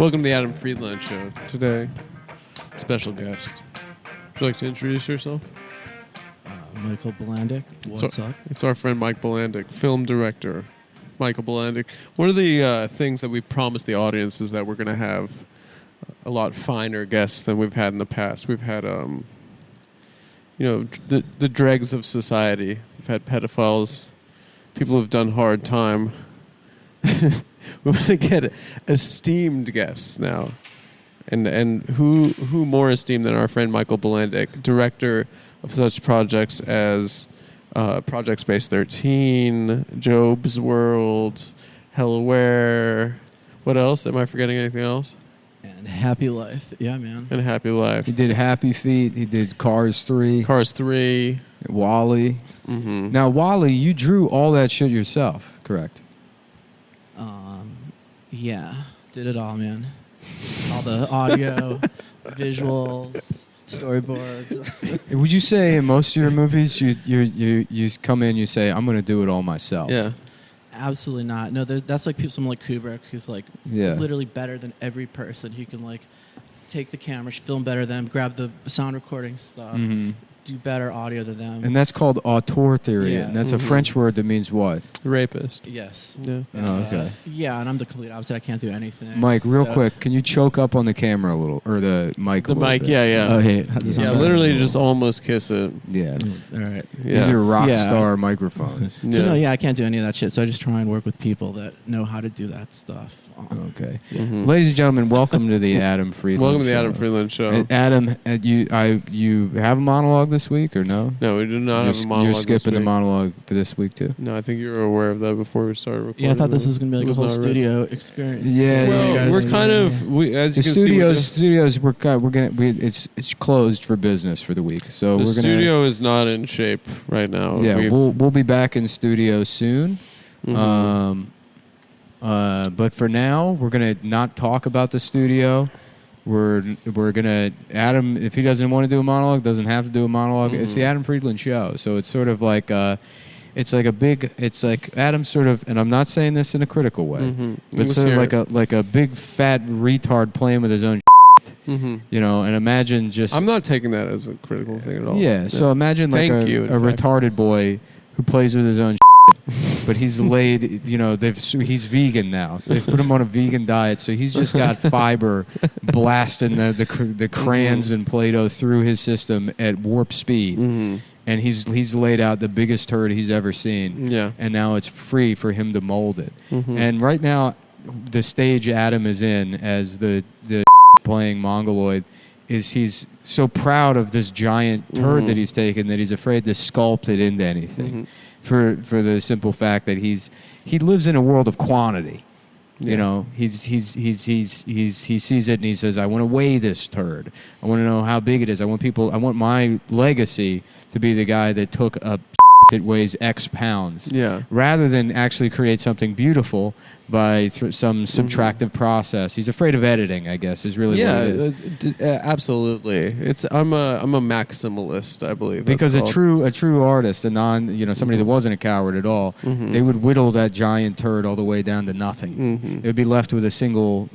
Welcome to the Adam Friedland Show. Today, special guest. Would you like to introduce yourself? Michael Bilandic. What's up? It's our friend Mike Bilandic, film director. Michael Bilandic. One of the things that we promised the audience is that we're going to have a lot finer guests than we've had in the past. We've had, the dregs of society. We've had pedophiles, people who've done hard time. We want to get esteemed guests now. And who more esteemed than our friend Michael Bilandic, director of such projects as Project Space 13, Job's World, Hellaware. What else? Am I forgetting anything else? And Happy Life. Yeah, man. And Happy Life. He did Happy Feet. He did Cars 3. Cars 3. Wall-E. Mm-hmm. Now, Wall-E, you drew all that shit yourself, correct? Yeah. Did it all, man. All the audio, visuals, storyboards. Would you say in most of your movies, you come in, you say, I'm going to do it all myself? Yeah. Absolutely not. No, that's like someone like Kubrick, who's like literally better than every person. He can like take the camera, film better than them, grab the sound recording stuff, do better audio than them. And that's called auteur theory. Yeah. And that's a French word that means what? Rapist. Yes. Yeah. Oh, okay. Yeah, and I'm the complete opposite. I can't do anything. Mike, real quick, can you choke up on the camera a little, or the mic a The little mic, bit? yeah. Oh, hey. How's this Yeah, sound literally better? just almost kiss it. Yeah. All right. Yeah. These are rock Yeah. star microphones. So no, I can't do any of that shit. So I just try and work with people that know how to do that stuff. Okay. Mhm. Ladies and gentlemen, welcome to the Adam Friedland Welcome to the Show. Adam Friedland Show. Adam, you have a monologue this week or no? No, we do not have a monologue. You're this skipping the week. monologue for this week too. No, I think you were aware of that before we started recording. Yeah, I thought this was going to be like a whole not ready. studio experience. Yeah, Well, you guys- we're kind of as The you can studios it's closed for business for the week, so the we're gonna. studio is not in shape right now. Yeah, we'll be back in studio soon. Mhm. But for now, we're gonna not talk about the studio. We're gonna Adam, if he doesn't want to do a monologue, doesn't have to do a monologue. It's the Adam Friedland Show, so it's sort of like it's like Adam's sort of, and I'm not saying this in a critical way, but it's sort of like a big fat retard playing with his own Mhm. you know, and imagine just I'm not taking that as a critical thing at all. yeah. So imagine like Thank you, in a fact. retarded boy who plays with his own but he's laid, you know, he's vegan now. They've put him on a vegan diet, so he's just got fiber blasting the crayons and Play-Doh through his system at warp speed. And he's laid out the biggest turd he's ever seen. Yeah. And now it's free for him to mold it. Mhm. And right now, the stage Adam is in as the playing Mongoloid is he's so proud of this giant turd that he's taken that he's afraid to sculpt it into anything. For the simple fact that he lives in a world of quantity. Yeah. You know, he sees it and he says, I want to weigh this turd. I want to know how big it is. I want my legacy to be the guy that took a that weighs X pounds. Yeah. Rather than actually create something beautiful by some subtractive process. He's afraid of editing, I guess, is really what it is. Absolutely. I'm a maximalist, I believe. Because that's a true artist, somebody that wasn't a coward at all, they would whittle that giant turd all the way down to nothing. It would be left with a single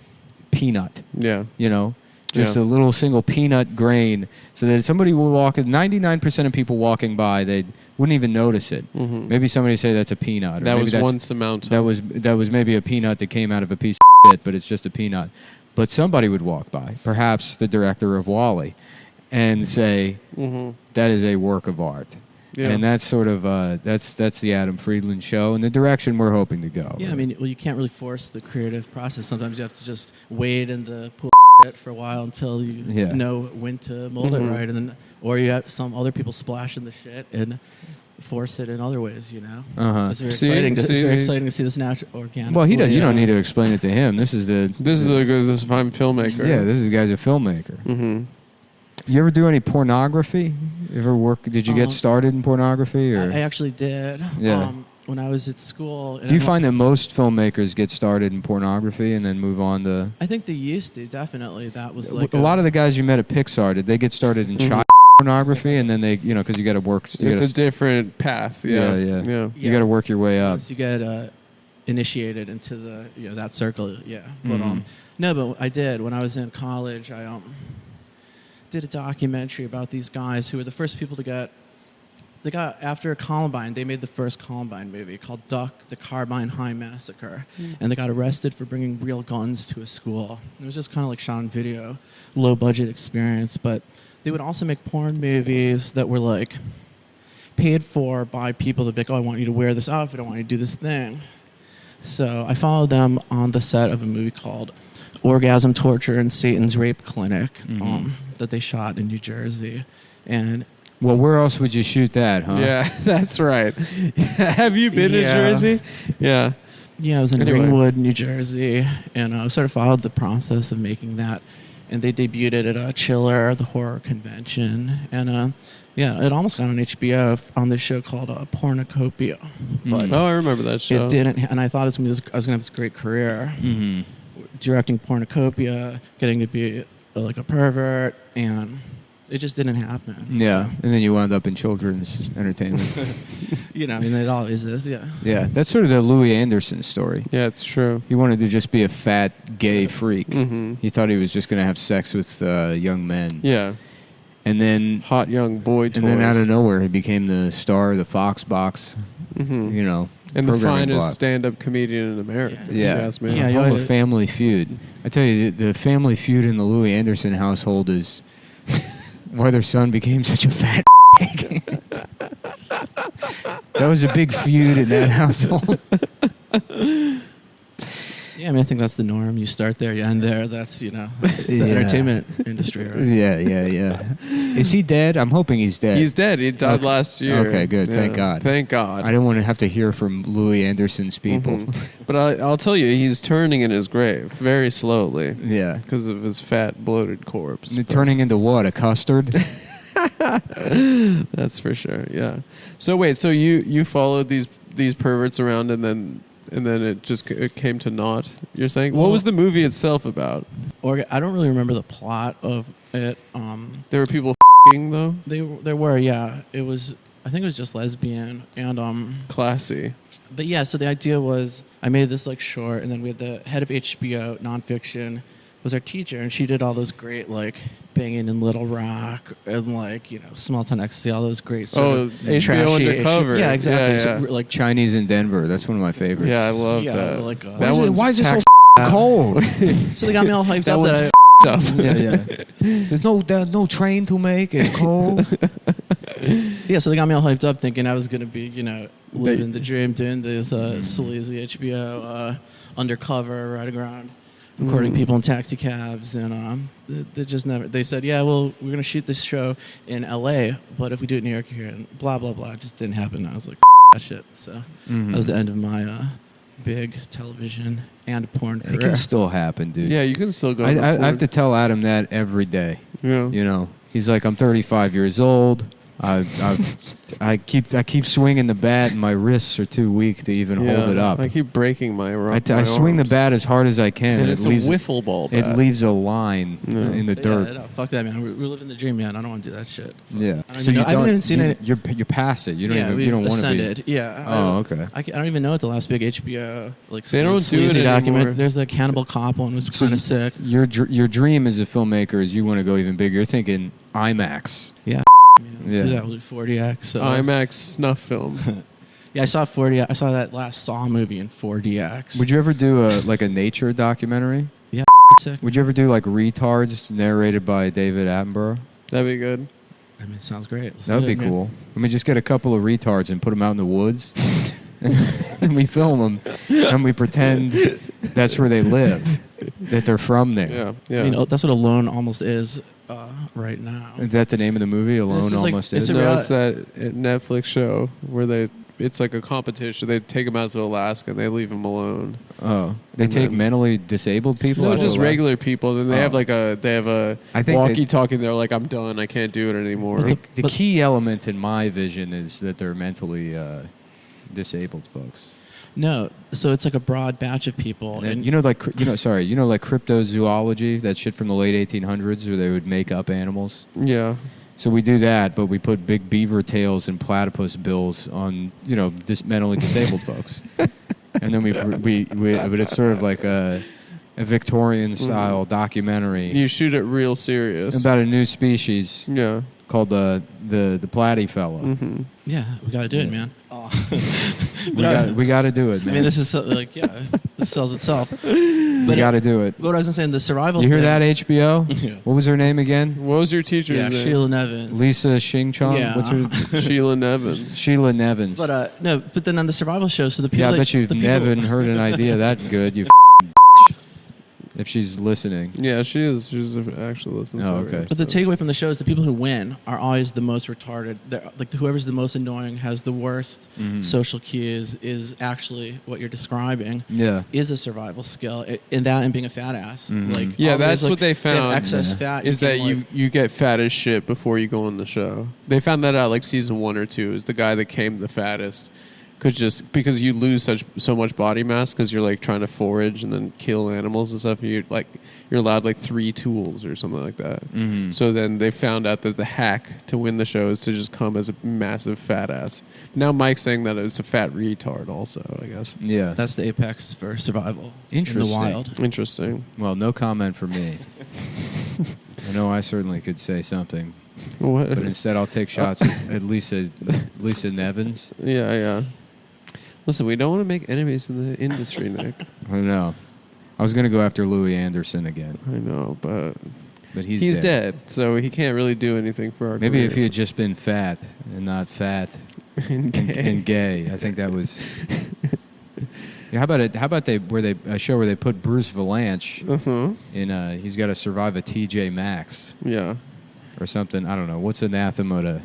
peanut. Yeah. You know, just a little single peanut grain, so that somebody would walk. 99% of people walking by, they wouldn't even notice it. Maybe somebody say that's a peanut. Or That maybe was once a mountain. That was maybe a peanut that came out of a piece of shit, but it's just a peanut. But somebody would walk by, perhaps the director of Wall-E, and say that is a work of art. Yeah. And that's sort of that's the Adam Friedland Show and the direction we're hoping to go. Yeah, I mean, you can't really force the creative process. Sometimes you have to just wade in the pool for a while until you know when to mold it right, and then or you have some other people splash in the shit and force it in other ways. You know, it's very exciting. It's very exciting to see this natural, organic. Well, you don't need to explain it to him. This is a fine filmmaker. Yeah, this guy's a filmmaker. You ever do any pornography? Ever work? Did you get started in pornography? Or? I actually did. Yeah. When I was at school. Do you find that most filmmakers get started in pornography and then move on to? I think they used to, definitely. That was like a lot of the guys you met at Pixar, did they get started in child pornography and then they, because you got to work. It's a different path. Yeah. You got to work your way up. Once you get initiated into the that circle. Yeah. But No, but I did. When I was in college, I did a documentary about these guys who were the first people to get... They got, after Columbine, they made the first Columbine movie called Duck, the Carbine High Massacre. And they got arrested for bringing real guns to a school. It was just kind of like shot on video, low-budget experience. But they would also make porn movies that were like paid for by people that be like, oh, I want you to wear this outfit, I want you to do this thing. So I followed them on the set of a movie called Orgasm, Torture, and Satan's Rape Clinic that they shot in New Jersey. And well, where else would you shoot that, huh? Yeah, that's right. Have you been to Jersey? Yeah. Yeah, I was in Ringwood, New Jersey, and I sort of followed the process of making that. And they debuted it at Chiller, the horror convention. And yeah, it almost got on HBO on this show called Pornocopia. But I remember that show. It didn't, and I thought I was going to have this great career. Directing Pornocopia, getting to be like a pervert, and it just didn't happen. Yeah, so. And then you wound up in children's entertainment. You know, I mean, it always is, yeah. Yeah, that's sort of the Louis Anderson story. Yeah, it's true. He wanted to just be a fat, gay freak. He thought he was just going to have sex with young men. Yeah. And then... Hot young boy toys. And then out of nowhere, he became the star of the Fox Box, you know, and the finest block. stand-up comedian in America. Yeah. Yeah, yeah, a Family Feud. I tell you, the Family Feud in the Louis Anderson household is... why their son became such a fat That was a big feud in that household. Yeah, I mean, I think that's the norm. You start there, you end there. That's, you know, that's the entertainment industry, right? Yeah. Is he dead? I'm hoping he's dead. He's dead. He died last year. Okay, good. Yeah. Thank God. Thank God. I didn't want to have to hear from Louis Anderson's people. But I'll tell you, he's turning in his grave very slowly. Yeah. Because of his fat, bloated corpse. Turning into what? A custard? That's for sure, yeah. So wait, so you followed these perverts around and then it came to naught, you're saying? What was the movie itself about? I don't really remember the plot of it. There were people f***ing, though? There were, yeah. It was, I think it was just lesbian and... Classy. But yeah, so the idea was I made this like short, and then we had the head of HBO nonfiction was our teacher, and she did all those great like Banging in Little Rock and like, you know, Small Town Ecstasy, all those great sort of HBO trashy Undercover. Yeah, exactly. Yeah. So, like Chinese in Denver. That's one of my favorites. Yeah, I love that. Like, why is it so cold? So they got me all hyped that up. one's That up. Yeah. There's no train to make. It's cold. Yeah, so they got me all hyped up thinking I was going to be, you know, living the dream, doing this sleazy HBO undercover, riding around, recording people in taxi cabs. And they just never, they said, yeah, well, we're going to shoot this show in LA, but if we do it in New York here, and blah, blah, blah. It just didn't happen. I was like, that shit. So that was the end of my big television and porn career. It can still happen, dude. Yeah, you can still go. I have to tell Adam that every day. Yeah. You know, he's like, I'm 35 years old. I keep swinging the bat, and my wrists are too weak to even hold it up. I keep breaking my I swing the bat as hard as I can. And it's a wiffle ball bat. It leaves a line in the dirt. Yeah, no, fuck that, man. We're living the dream, man. I don't want to do that shit. Yeah. I haven't even seen it. You're past it. You don't Yeah, you don't want to be. ascended. Yeah. Oh, okay. I don't even know what the last big HBO like They don't do sleazy it document. anymore. There's the Cannibal Cop one was So kind of sick. Your dream as a filmmaker is you want to go even bigger. You're thinking IMAX. Yeah. Yeah. Do that with 40X. So. IMAX snuff film. Yeah, I saw 40. I saw that last Saw movie in 4DX. Would you ever do a nature documentary? Yeah, sick. Would you ever do like Retards narrated by David Attenborough? That'd be good. I mean, it sounds great. That would be cool. Let me just get a couple of retards and put them out in the woods. And we film them and we pretend that's where they live, that they're from there. Yeah, yeah. I mean, that's what Alone almost is right now. Is that the name of the movie? Alone is like- almost it's is. a real- It's that Netflix show where it's like a competition. They take them out to Alaska and they leave them alone. Oh, they And take then- mentally disabled people. No, out to just Alaska? regular people. Then they have a I think walkie-talkie. They're like, I'm done. I can't do it anymore. The key element in my vision is that they're mentally disabled folks. No, so it's like a broad batch of people. And like cryptozoology, that shit from the late 1800s where they would make up animals. Yeah. So we do that, but we put big beaver tails and platypus bills on, mentally disabled folks. And then but it's sort of like a Victorian-style documentary You shoot it real serious. about a new species Yeah. called the platy fellow. Mm-hmm. Yeah, we gotta do it, man. We got to do it, man. I mean, this is like, yeah, this sells itself. we But got to do it. what I was gonna say, the survival. You hear thing, that, HBO? Yeah. What was her name again? What was your teacher's Yeah, name? Sheila Nevins. Lisa Shingchong? Yeah. What's her? Sheila Nevins. Sheila Nevins. But no, but then on the survival show, so the people. Yeah, I that- bet you've the people- never heard an idea that good, you if she's listening. Yeah, she is. She's actually listening. Oh, okay. But the takeaway from the show is the people who win are always the most retarded. They're, like whoever's the most annoying, has the worst social cues, is actually what you're describing. Yeah. Is a survival skill in that and being a fat ass. Like Yeah, always, that's like, what they have found. excess fat Is that can, like- you get fat as shit before you go on the show. They found that out like season 1 or 2. Is the guy that came the fattest could just because you lose so much body mass because you're like trying to forage and then kill animals and stuff. And you're allowed like 3 tools or something like that. So then they found out that the hack to win the show is to just come as a massive fat ass. Now Mike's saying that it's a fat retard also, I guess. Yeah. That's the apex for survival. Interesting. In the wild. Interesting. Well, no comment from me. I know I certainly could say something, What? but instead I'll take shots at Lisa Nevins. Yeah. Listen, we don't want to make enemies in the industry, Nick. I know. I was going to go after Louis Anderson again, I know, but he's dead, so he can't really do anything for our Maybe if he careers. had just been fat and not fat And and gay, I think that was. Yeah, how about a show where they put Bruce Valanche in he's got to survive a TJ Maxx Yeah. or something. I don't know. What's anathema to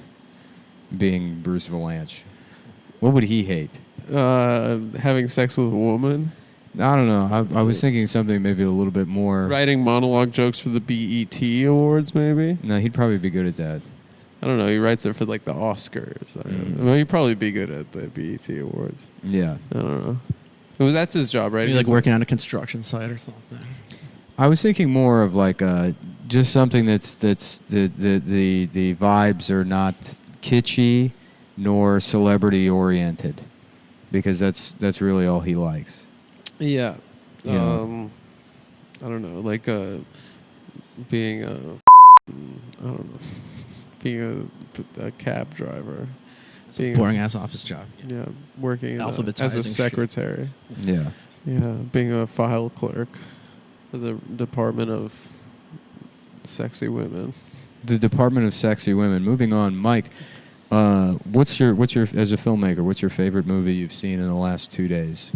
being Bruce Valanche? What would he hate? Having sex with a woman, I don't know. I was thinking something maybe a little bit more. writing monologue jokes for the BET Awards, maybe. No, he'd probably be good at that. I don't know. He writes it for like the Oscars. Well, he'd probably be good at the BET Awards. Yeah. I don't know. Well, that's his job, right? Maybe like He's working on a construction site or something. I was thinking more of like just something that's the vibes are not kitschy nor celebrity oriented, because that's really all he likes. Yeah. Yeah. I don't know. Like being a being a cab driver. Being Boring ass office job. Yeah, working as a Alphabetizing shit. secretary. Yeah. Yeah, being a file clerk for the Department of Sexy Women. The Department of Sexy Women. Moving on, Mike. What's your as a filmmaker? What's your favorite movie you've seen in the last 2 days?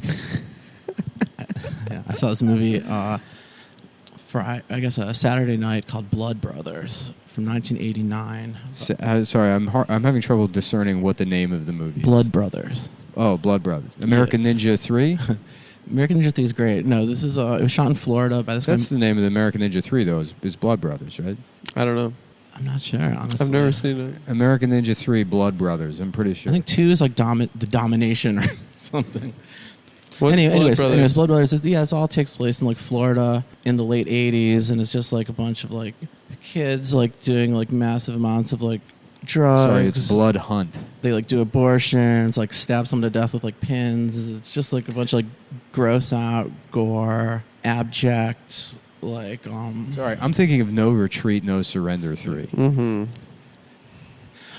Yeah, I saw this movie a Saturday night called Blood Brothers from 1989. Sorry, I'm having trouble discerning what the name of the movie is. Blood Brothers. Oh, Blood Brothers. American Ninja 3? American Ninja 3 is great. No, this is it was shot in Florida by this That's guy. the name of the American Ninja 3, though, is Blood Brothers, right? I don't know. I'm not sure, honestly. I've never seen it. American Ninja 3, Blood Brothers. I'm pretty sure. I think 2 is like the domination or something. What's Anyways, Brothers? Blood Brothers. It all takes place in like Florida in the late '80s, and it's just like a bunch of like kids like doing like massive amounts of like drugs. Sorry, it's Blood Hunt. They like do abortions, like stab someone to death with like pins. It's just like a bunch of like gross out gore, abject, like Sorry, I'm thinking of No Retreat, No Surrender 3. Mm-hmm.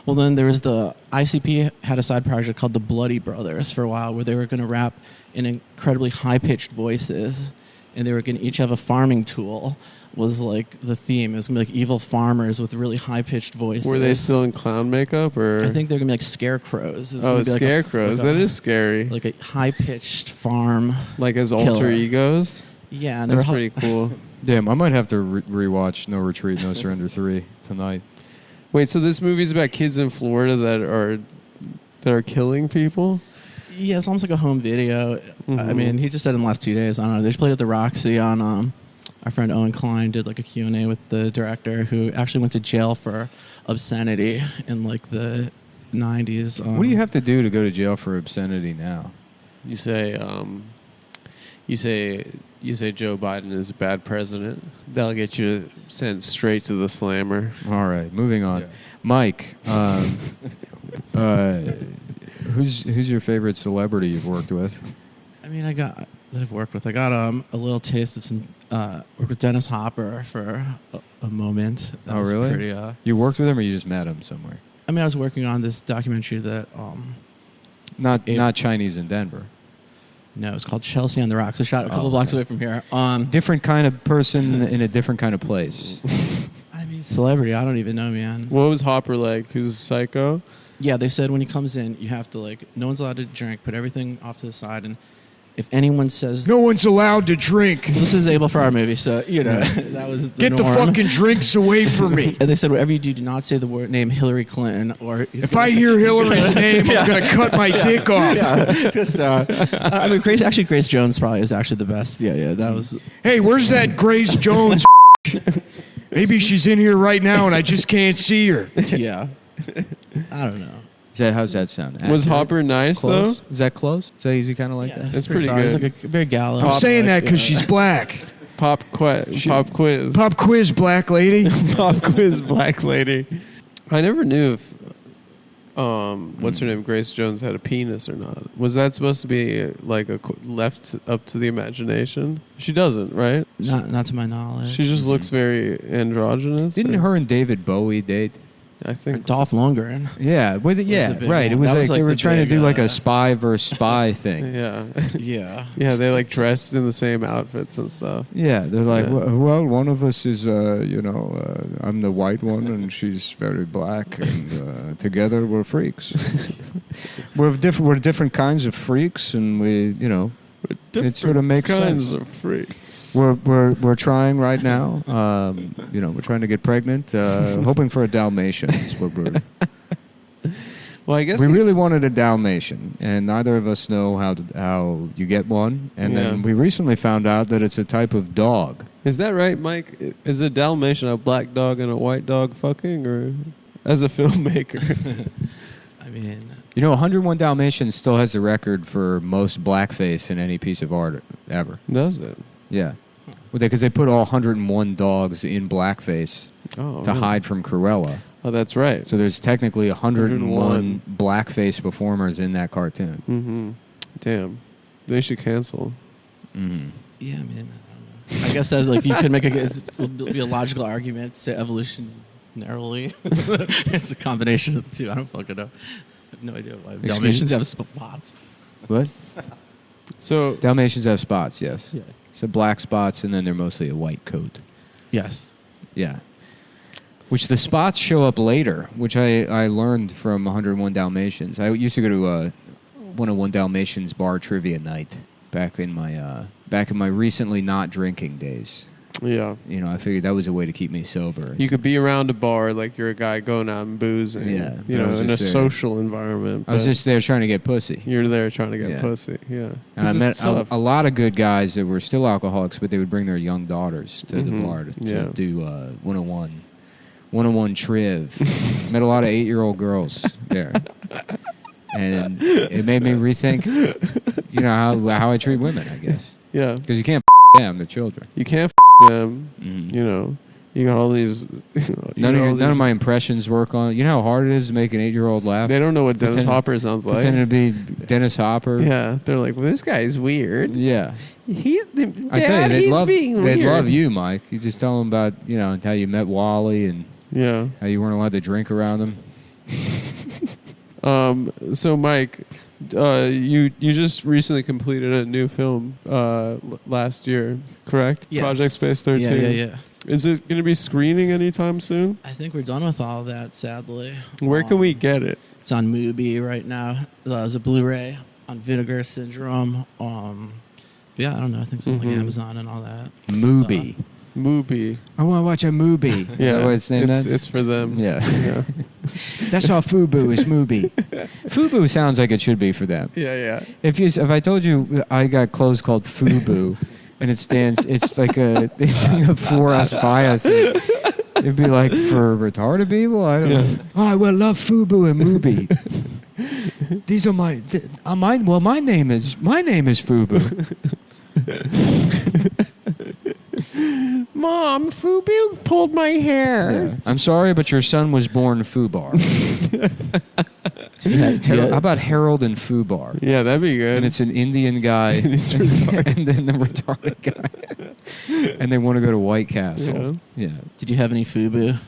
Well, then there was the ICP had a side project called the Bloody Brothers for a while, where they were going to rap in incredibly high pitched voices, and they were going to each have a farming tool. Was like the theme. It was gonna be like evil farmers with really high pitched voices. Were they still in clown makeup, or? I think they're gonna be like scarecrows. It was Oh, gonna be like scarecrows. That is scary. like a high pitched farm. Like as killer. alter egos. Yeah, and That's they're pretty cool. Damn, I might have to rewatch No Retreat, No Surrender 3 tonight. Wait, so this movie's about kids in Florida that are killing people? Yeah, it's almost like a home video. I Mhm. mean, he just said in the last 2 days. I don't know. They just played at the Roxy on. Our friend Owen Klein did like a Q&A with the director, who actually went to jail for obscenity in like the 90s. What do you have to do to go to jail for obscenity now? You say Joe Biden is a bad president. That'll get you sent straight to the slammer. All right, moving on. Yeah. Mike, who's your favorite celebrity you've worked with? I mean, that I've worked with. I got a little taste of some work with Dennis Hopper for a moment. That was really? Pretty, You worked with him, or you just met him somewhere? I mean, I was working on this documentary that Not Chinese in Denver. no, it's called Chelsea on the Rocks. I shot a couple blocks away from here. Different kind of person in a different kind of place. I mean, celebrity. I don't even know, man. What was Hopper like? He was psycho. Yeah, they said when he comes in, you have to no one's allowed to drink. Put everything off to the side, and if anyone says No one's allowed to drink. this is able for our movie, so that was the Get the norm. fucking drinks away from me. And they said whatever you do not say the word name Hillary Clinton or If I hear Hillary's name, I'm gonna cut my dick off. yeah, just I mean, Grace Jones probably is actually the best. Yeah, that was. Hey, where's that Grace Jones? Maybe she's in here right now and I just can't see her. Yeah, I don't know. How's that sound? Was Hopper nice close? though? Is that close? Is that easy kind of like that? It's pretty solid. good. It's like a very gallant. I'm saying that because she's black. Pop quiz. Pop quiz, black lady. Pop quiz, black lady. I never knew if what's her name, Grace Jones, had a penis or not. Was that supposed to be left up to the imagination? She doesn't, right? Not to my knowledge. She just looks very androgynous. Didn't her and David Bowie date? I think Dolph Lundgren. Yeah, right. one. It was That like was they were the trying to big, do like a spy versus spy thing. Yeah. Yeah. Yeah, they dressed in the same outfits and stuff. Yeah, they're like, Yeah. well, one of us is, I'm the white one and she's very black, and together we're freaks. We're different kinds of freaks, and it sort of makes kinds sense. of freaks. We're trying right now. We're trying to get pregnant, hoping for a Dalmatian. That's what we're. Well, I guess We really wanted a Dalmatian, and neither of us know how you get one. And then we recently found out that it's a type of dog. Is that right, Mike? Is a Dalmatian a black dog and a white dog fucking, or as a filmmaker? I mean, 101 Dalmatians still has the record for most blackface in any piece of art ever. Does it? Yeah. Because they put all 101 dogs in blackface to hide from Cruella. Oh, that's right. So there's technically 101 blackface performers in that cartoon. Mm-hmm. Damn. They should cancel. Mm-hmm. yeah, man. I don't know. I guess that's you could make it would be a logical argument to evolutionarily. It's a combination of the two. I don't fucking know. I have no idea why Dalmatians have spots. What? So Dalmatians have spots, yes. Yeah. So black spots, and then they're mostly a white coat. Yes. Yeah. Which the spots show up later, which I learned from 101 Dalmatians. I used to go to a 101 Dalmatians bar trivia night back in my recently not drinking days. yeah, I figured that was a way to keep me sober. you could be around a bar like you're a guy going out and boozing. Yeah, you but I know, was in a just there. social environment. I was but just there trying to get pussy. You're there trying to get Yeah. pussy. Yeah, And I This is met tough. a lot of good guys that were still alcoholics, but they would bring their young daughters to the bar to do 101 Triv. Met a lot of 8-year-old girls there. And it made me rethink, how I treat women, I guess. Yeah, Because you can't them, they're children. you can't them. Mhm. You know, you got all these. None of my impressions work on. You know how hard it is to make an 8-year-old laugh? They don't know what Dennis Pretend- Hopper sounds like. Pretending to be Dennis Hopper. Yeah, they're like, well, this guy's weird. Yeah. He's I tell you, they'd love you, Mike. You just tell them about, how you met Wally and Yeah. how you weren't allowed to drink around him. So Mike, you just recently completed a new film last year, correct? Yes. Project Space 13. Yeah. Is it going to be screening anytime soon? I think we're done with all that, sadly. Where can we get it? It's on Mubi right now. There's a Blu-ray on Vinegar Syndrome. Yeah, I don't know. I think it's on like Amazon and all that. Mubi. Mubi. I want to watch a movie. Yeah, Is that what it's named as? it's for them. Yeah. Yeah. That's all Fubu is Mubi. Fubu sounds like it should be for them. Yeah. If I told you I got clothes called Fubu, and it's like a for us by us, it'd be like for retarded people. I don't know. Oh, I would love Fubu and Mubi. These are my name is Fubu. Mom, Fubu pulled my hair. Yeah. I'm sorry, but your son was born Fubar. How about Harold and Fubar? Yeah, that'd be good. And it's an Indian guy and then the retarded guy. And they want to go to White Castle. Yeah. Did you have any FUBU?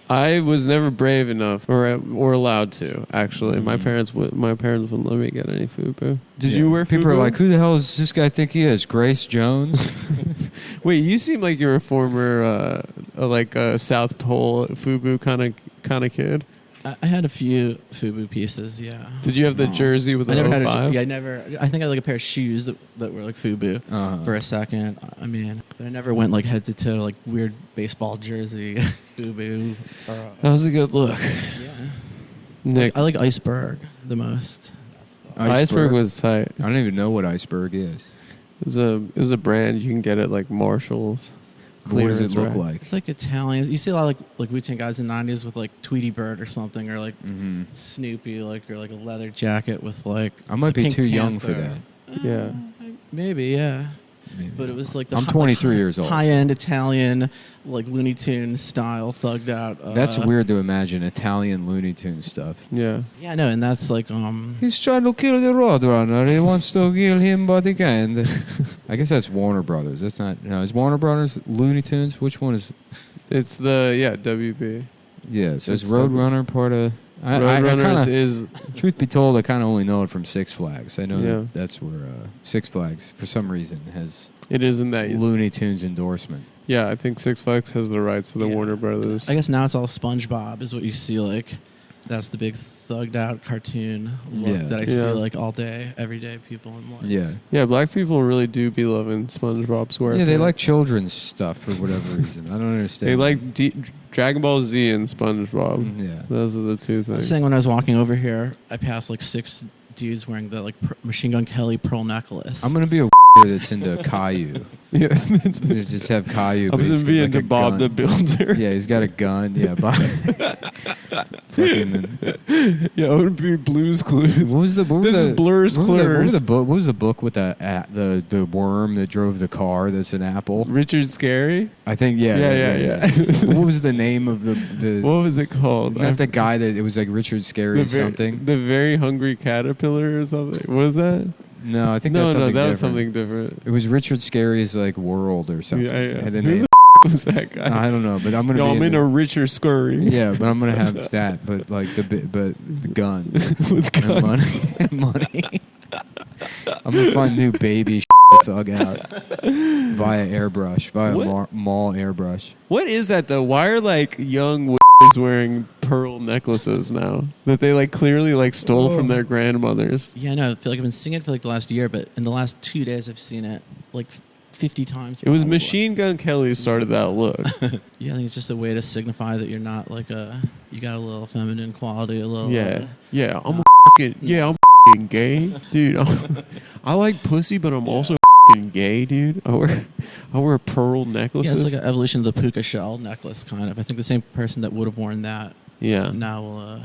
I was never brave enough or allowed to. Actually, my parents wouldn't let me get any FUBU. Did you wear FUBU? People are like, "Who the hell does this guy think he is? Grace Jones?" Wait, you seem like you're a former South Pole FUBU kind of kid. I had a few FUBU pieces, yeah. Did you have the jersey with the I never 05? had I think I had like a pair of shoes that were like FUBU for a second. I mean, but I never went like head to toe like weird baseball jersey FUBU. That was a good look. Yeah. Nick, I like Iceberg the most. Iceberg was tight. I don't even know what Iceberg is. It was a brand you can get at like Marshall's. What does it look like? It's like Italian. You see a lot of like Wu-Tang guys in the 90s with like Tweety Bird or something, or like Snoopy, or like a leather jacket with like. I might be Pink too young Panther. for that. Yeah. Maybe, yeah. Maybe. But it was like I'm 23 years old. High-end Italian, like Looney Tunes style, thugged out. That's weird to imagine, Italian Looney Tunes stuff. Yeah. Yeah, no, and that's like He's trying to kill the Roadrunner. He wants to kill him, but he can't. I guess that's Warner Brothers. That's not. No, is Warner Brothers Looney Tunes? Which one is? It's the WB. Yeah, so is Roadrunner part of? Roadrunners is. Truth be told, I kind of only know it from Six Flags. I know Yeah. that's where Six Flags, for some reason, has It is in that. Looney Tunes endorsement. Yeah, I think Six Flags has the rights to the Warner Brothers. I guess now it's all SpongeBob is what you see like. That's the big thugged out cartoon look that I see like all day, every day. People in like. Yeah. Yeah, black people really do be loving SpongeBob SquarePants. Yeah, they like children's stuff for whatever reason. I don't understand. They like Dragon Ball Z and SpongeBob. Yeah. Those are the two I was things. saying when I was walking over here, I passed like 6 dudes wearing the like Machine Gun Kelly pearl necklace. I'm gonna be a that's into Caillou. Yeah, They just have Caillou. I'm gonna be into Bob the Builder. Yeah, he's got a gun. Yeah, Bob. Yeah, I would be Blue's Clues. What was the? What was This the, is Blur's what was the- Clues. What was the book? What was the book with the worm that drove the car? That's an apple. Richard Scarry? I think. Yeah. Yeah. What was the name of the? What was it called? Not the guy that it was like Richard Scarry something. The Very Hungry Caterpillar or something. What was that? No, I think No, that's something that different. was something different. It was Richard Scarry's like world or something. Yeah. Had the Who name. the was that guy? I don't know, but I'm gonna. Yo, be I'm into Richard Scurry. Yeah, but I'm gonna have that, but like the guns With guns. and money. I'm gonna find new baby to thug out via airbrush, mall airbrush. What is that though? Why are like young wearing pearl necklaces now that they like clearly like stole from their grandmothers? Yeah, no, I feel like I've been seeing it for like the last year, but in the last 2 days I've seen it like 50 times. It was probably. Machine Gun Kelly started that look. Yeah, I think it's just a way to signify that you're not like you got a little feminine quality, a little. Yeah. I'm fucking gay, dude. I like pussy, but I'm also fucking gay, dude. I wear pearl Yeah, necklaces. it's like an evolution of the puka shell necklace, kind of. I think the same person that would have worn that Yeah. now will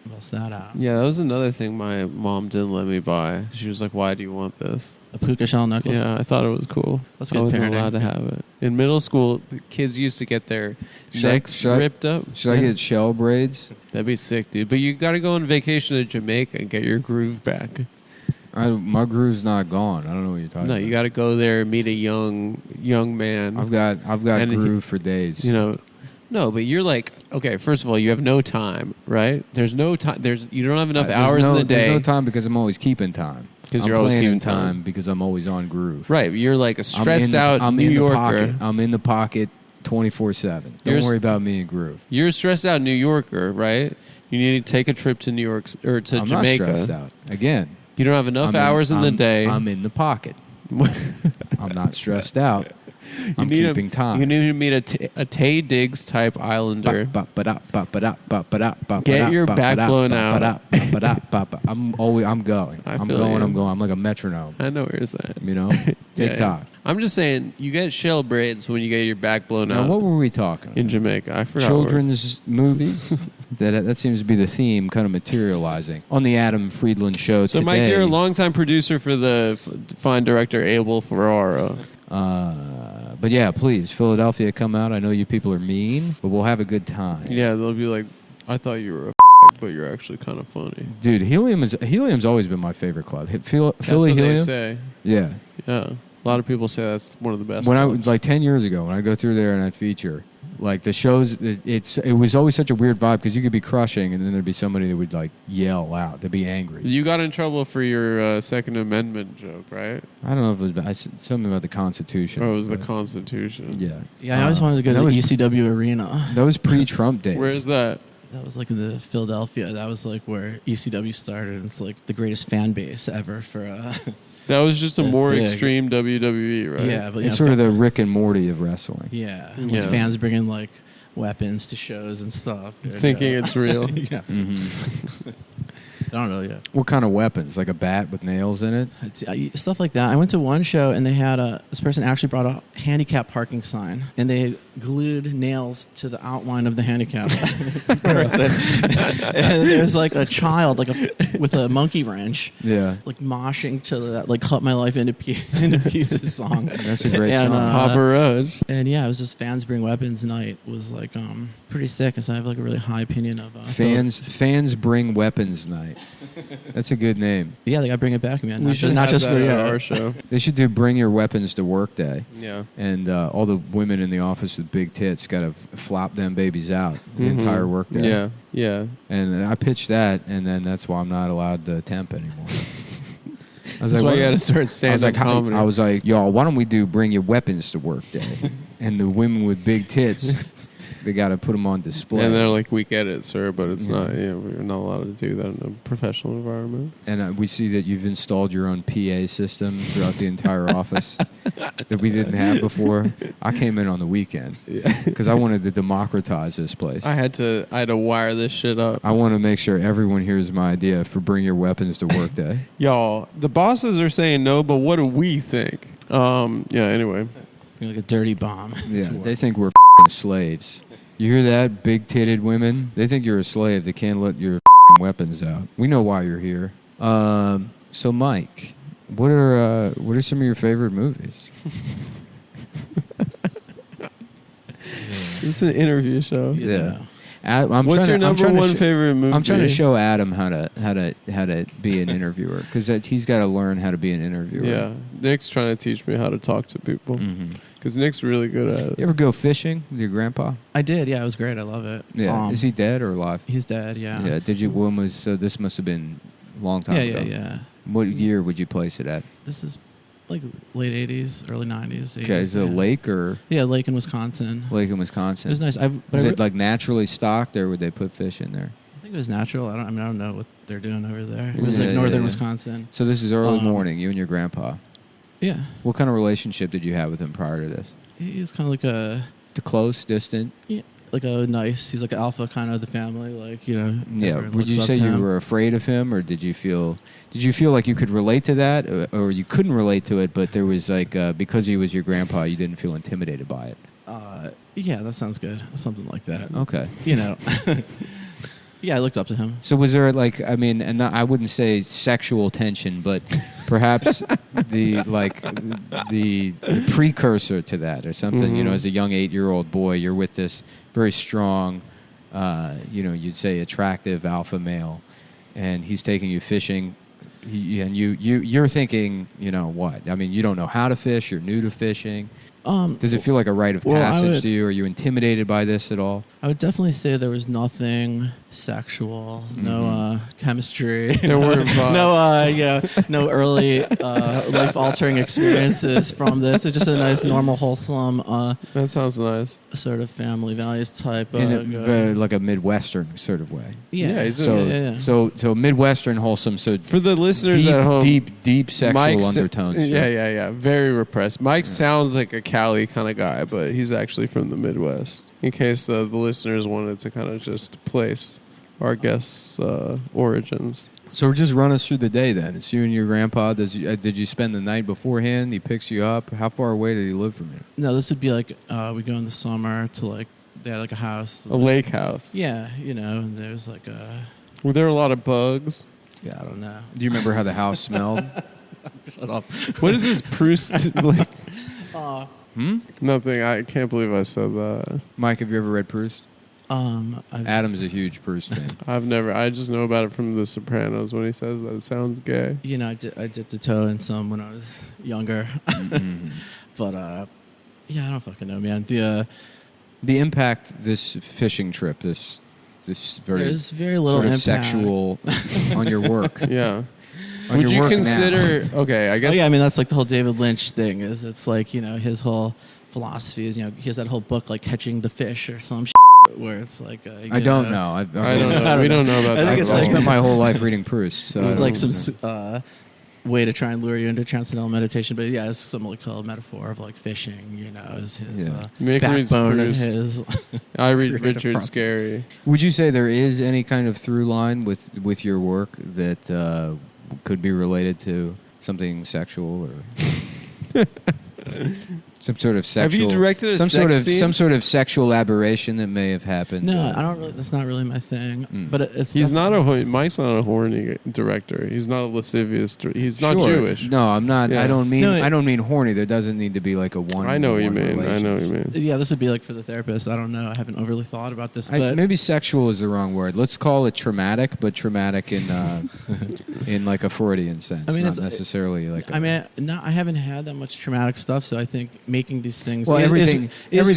bust that out. Yeah, that was another thing my mom didn't let me buy. She was like, "Why do you want this?" A puka shell necklace? Yeah, I thought it was cool. That's good I wasn't parenting. allowed to have it. In middle school, the kids used to get their necks ripped up. Should I get shell braids? That'd be sick, dude. But you got to go on vacation to Jamaica and get your groove back. My groove's not gone. I don't know what you're talking No, about. you got to go there, meet a young man. I've got And groove for days. You know, no, but you're like, okay. First of all, you have no time, right? There's no time. You don't have enough hours in the day. There's no time because I'm always keeping time. Because you're always keeping keeping time. because I'm always on groove. Right, you're like a stressed out I'm New in Yorker. I'm in the pocket 24/7. Don't worry about me and groove. You're a stressed out New Yorker, right? You need to take a trip to New York or to I'm Jamaica. not stressed out. Again, You don't have enough hours in the day. I'm in the pocket. I'm not stressed out. I'm keeping time. You need to meet a Tay Diggs type islander. Get your back blown out. I'm going. I I'm feel going. you. I'm going. I'm like a metronome. I know what you're saying. You know, Yeah, TikTok. I'm just saying, you get shell braids when you get your back blown Now, out what were we talking? in Jamaica. I forgot. Children's movies. that seems to be the theme, kind of materializing on the Adam Friedland show So, today. Mike, you're a longtime producer for the fine director Abel Ferrara. But yeah, please, Philadelphia, come out. I know you people are mean, but we'll have a good time. Yeah, they'll be like, I thought you were a but you're actually kind of funny. Dude, Helium's always been my favorite club. Philly That's what Helium. they say. Yeah. Yeah. A lot of people say that's one of the best. When clubs. 10 years ago, when I go through there and I'd feature, like the shows, it was always such a weird vibe because you could be crushing and then there'd be somebody that would like yell out, they'd be angry. You got in trouble for your Second Amendment joke, right? I don't know if it was something about the Constitution. Oh, it was the Constitution. Yeah. Yeah, I always wanted to go to the ECW arena. That was pre-Trump days. Where is that? That was like in the Philadelphia. That was like where ECW started. It's like the greatest fan base ever for. That was just a more thing. extreme WWE, right? Yeah, but It's sort of the Rick and Morty of wrestling. Yeah, Yeah. like fans bringing like weapons to shows and stuff. Thinking it's real. Yeah. Mm-hmm. I don't know. Yeah. What kind of weapons? Like a bat with nails in it? Stuff like that. I went to one show and they had this person actually brought a handicap parking sign and they glued nails to the outline of the handicap person. And there's like a child with a monkey wrench. Yeah. Like moshing to that like Cut My Life into Pieces song. That's a great And, song. Papa Roach. And yeah, it was just fans bring weapons night. Was like pretty sick, and so I have like a really high opinion of Fans bring weapons night. That's a good name. Yeah, they got to bring it back, man. We should not have just that for at our show. They should do Bring Your Weapons to Work Day. Yeah. And all the women in the office with big tits got to flop them babies out the Mhm. entire work day. Yeah. Yeah. And I pitched that, and then that's why I'm not allowed to temp anymore. That's why you got to start stand-up comedy. I was like, y'all, why don't we do Bring Your Weapons to Work Day? And the women with big tits, they got to put them on display. And they're like, we get it, sir, but it's Yeah. not, we're not allowed to do that in a professional environment. And we see that you've installed your own PA system throughout the entire office that we didn't have before. I came in on the weekend because I wanted to democratize this place. I had to wire this shit up. I want to make sure everyone hears my idea for Bring Your Weapons to Work Day. Y'all, the bosses are saying no, but what do we think? Anyway. like a dirty bomb. Yeah, to work. they think we're f***ing slaves. You hear that, big-titted women? They think you're a slave. They can't let your f***ing weapons out. We know why you're here. So, Mike, what are some of your favorite movies? It's an interview show. Yeah. What's your number one favorite movie? I'm trying to show Adam how to be an interviewer because he's got to learn how to be an interviewer. Yeah, Nick's trying to teach me how to talk to people because Nick's really good at it. You ever go fishing with your grandpa? I did. Yeah, it was great. I love it. Yeah. Is he dead or alive? He's dead. Yeah. Yeah. Did you? When was? So this must have been a long time ago. Yeah. What year would you place it at? This is like late 80s, early 90s. 80s, Okay, is it a lake or? Yeah, lake in Wisconsin. Lake in Wisconsin. It was nice. Was it like naturally stocked, or would they put fish in there? I think it was natural. I don't know what they're doing over there. It was like northern Wisconsin. So this is early morning. You and your grandpa. Yeah. What kind of relationship did you have with him prior to this? He was kind of like a Close, distant. yeah, like a nice. He's like an alpha kind of the family. Like Yeah. everyone Would you looks up say to you him. were afraid of him, or did you feel like you could relate to that, or you couldn't relate to it, but there was like because he was your grandpa, you didn't feel intimidated by it? Yeah, that sounds good. Something like that. Okay. Yeah, I looked up to him. So was there I wouldn't say sexual tension, but perhaps the precursor to that or something, as a young 8-year-old boy, you're with this very strong, you'd say attractive alpha male, and he's taking you fishing, and you're thinking, what? I mean, you don't know how to fish, you're new to fishing. Does it feel like a rite of passage to you? Are you intimidated by this at all? I would definitely say there was nothing sexual, no chemistry, There weren't no early life-altering experiences from this. It's just a nice, normal, wholesome, That sounds nice. sort of family values type. In like a Midwestern sort of way. Yeah, he's So Midwestern wholesome. So For the listeners deep, at home, deep sexual Mike undertones. Yeah. Very repressed. Mike sounds like a Cali kind of guy, but he's actually from the Midwest. In case the listeners wanted to kind of just place our guests' origins. So just run us through the day then. It's you and your grandpa. Did you spend the night beforehand? He picks you up. How far away did he live from you? No, this would be like we go in the summer to they had like a house. A lake house. Yeah, and there's like a. Were there a lot of bugs? Yeah, I don't know. Do you remember how the house smelled? Shut up. What is this Proust? Hmm? Nothing. I can't believe I said that. Mike, have you ever read Proust? Adam's a huge Bruce fan. I just know about it from The Sopranos when he says that it sounds gay. You know, I dipped a toe in some when I was younger. But, yeah, I don't fucking know, man. The impact this fishing trip, this there's very little sort of impact. sexual on your work. Yeah. On Would your you work consider... Okay, I guess... Oh, yeah, I mean, that's like the whole David Lynch thing. Is it's like, you know, his whole philosophy is, you know, he has that whole book like Catching the Fish or some where it's like... I don't know. I don't know. We don't know about that. I think it's I like- spent my whole life reading Proust. So It's I like don't some know. way to try and lure you into transcendental meditation. But yeah, it's something like a metaphor of like fishing, you know, is his Make reads backbone of Proust. his... I read creative Richard process. Scarry. Would you say there is any kind of through line with your work that could be related to something sexual or some sort of sexual? Have you directed a some sex scene? some sort of sexual aberration that may have happened? No, I don't really. That's not really my thing. But it's He's definitely- not Mike's not a horny director. He's not a lascivious. He's not Sure. Jewish. No, I'm not. Yeah. I don't mean. No, I don't mean horny. There doesn't need to be like a one. I know what you one mean. I know what you relationship. mean. Yeah, this would be like for the therapist. I don't know. I haven't overly thought about this, but Maybe sexual is the wrong word. Let's call it traumatic, but traumatic in in like a Freudian sense. I mean, not it's- necessarily like. I mean, I haven't had that much traumatic stuff, so I think making these things Well, is everything-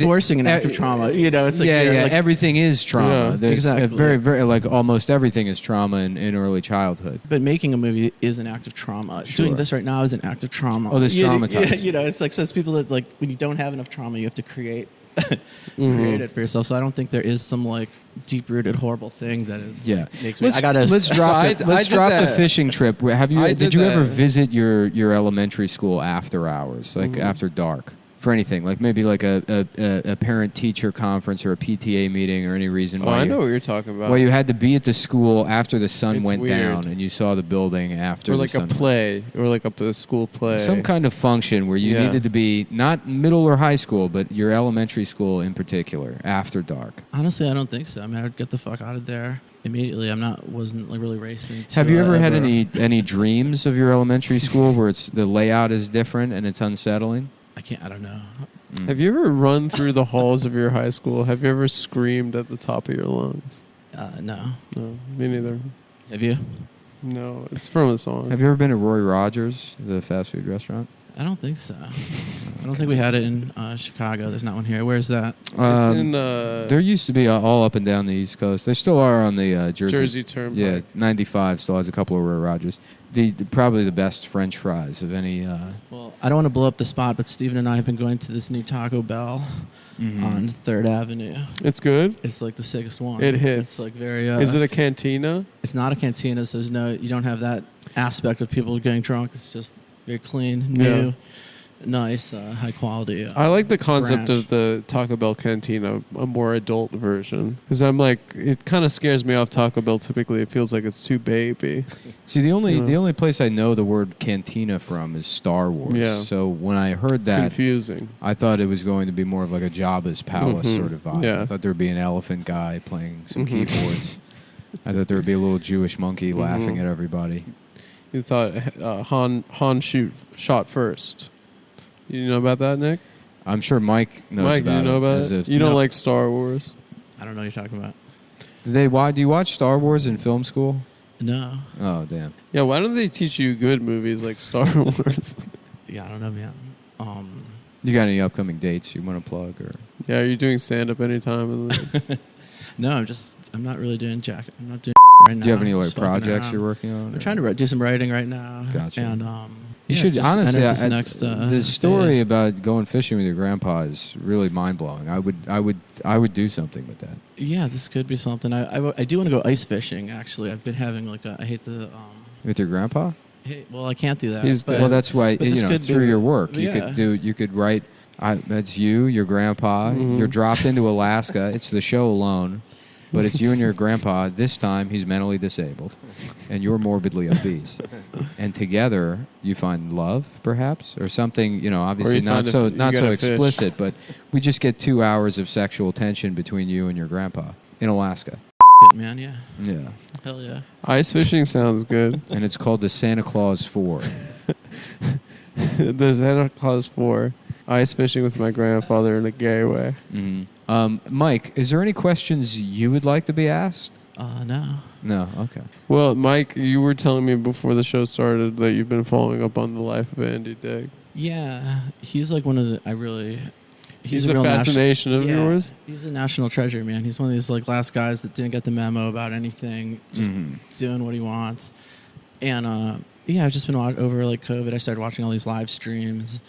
forcing an act of trauma. You know, it's like yeah. like, Everything is trauma. Yeah. There's Exactly. very, very like almost everything is trauma in early childhood. But making a movie is an act of trauma. Sure. Doing this right now is an act of trauma. Oh, this traumatized. Yeah, you know, it's like so it's people that like when you don't have enough trauma, you have to create create it for yourself. So I don't think there is some like deep rooted horrible thing that is Yeah. makes me. I gotta. let's drop I it. did Let's drop the that. fishing trip. Have you? I Did did you ever that. visit your elementary school after hours, like after dark? For anything, like maybe like a parent teacher conference or a PTA meeting or any reason Oh, why I know what you're talking about. why you had to be at the school after the sun It's went weird. down and you saw the building after or the like sun a play, or like a school play. some kind of function where you Yeah. needed to be not middle or high school, but your elementary school in particular after dark. Honestly, I don't think so. I mean, I'd get the fuck out of there immediately. Wasn't like really racing. To, Have you ever had any dreams of your elementary school where it's the layout is different and it's unsettling? I don't know. Have you ever run through the halls of your high school? Have you ever screamed at the top of your lungs? No. No, me neither. Have you? No, it's from a song. Have you ever been to Roy Rogers, the fast food restaurant? I don't think so. I don't think we had it in Chicago. There's not one here. Where's that? It's in There used to be all up and down the East Coast. There still are on the Jersey Turnpike. Yeah, 95 still has a couple of Roy Rogers. Probably the best French fries of any. Well, I don't want to blow up the spot, but Steven and I have been going to this new Taco Bell on 3rd Avenue. It's good. It's like the sickest one. It hits. It's like very. Is it a cantina? It's not a cantina, so you don't have that aspect of people getting drunk. It's just very clean, new, nice, high quality. I like the concept ranch. of the Taco Bell cantina, a more adult version, because I'm like, it kind of scares me off Taco Bell. Typically, it feels like it's too baby. See, the only Yeah. the only place I know the word cantina from is Star Wars. Yeah. So when I heard It's that, confusing. I thought it was going to be more of like a Jabba's palace Mhm. sort of vibe. Yeah. I thought there would be an elephant guy playing some Mhm. keyboards. I thought there would be a little Jewish monkey laughing at everybody. You thought Han shot first. You know about that, Nick? I'm sure Mike knows Mike, about you know it. about as it? if- You don't No. like Star Wars? I don't know what you're talking about. Do you watch Star Wars in film school? No. Oh, damn. Yeah, why don't they teach you good movies like Star Wars? Yeah, I don't know, man. You got any upcoming dates you want to plug? Or Yeah, are you doing stand-up anytime? No, I'm not really doing jack. I'm not doing right now. do you have any like Just fucking projects around. you're working on? I'm or- trying to do some writing right now. Gotcha. And You yeah, should just honestly. enter this next, the story phase. about going fishing with your grandpa is really mind blowing. I would do something with that. Yeah, this could be something. I do want to go ice fishing. Actually, I've been having like I hate the With your grandpa? well, I can't do that. He's but- dead. Well, that's why but this could through be- your work you yeah. could write. That's you, your grandpa. Mhm. You're dropped into Alaska. It's the show alone, but it's you and your grandpa. This time he's mentally disabled, and you're morbidly obese, and together you find love, perhaps, or something. Obviously you not find so a- you not get so a fish. explicit, but we just get 2 hours of sexual tension between you and your grandpa in Alaska. man. Yeah, Yeah, hell yeah. Ice fishing sounds good. and it's called the Santa Claus 4. The Santa Claus 4. Ice fishing with my grandfather in a gay way. Mm-hmm. Mike, is there any questions you would like to be asked? No. No. Okay. Well, Mike, you were telling me before the show started that you've been following up on the life of Andy Dick. Yeah, he's like one of the. He's a fascination of yours. He's a national treasure, man. He's one of these like last guys that didn't get the memo about anything, just doing what he wants. And I've just been over like COVID. I started watching all these live streams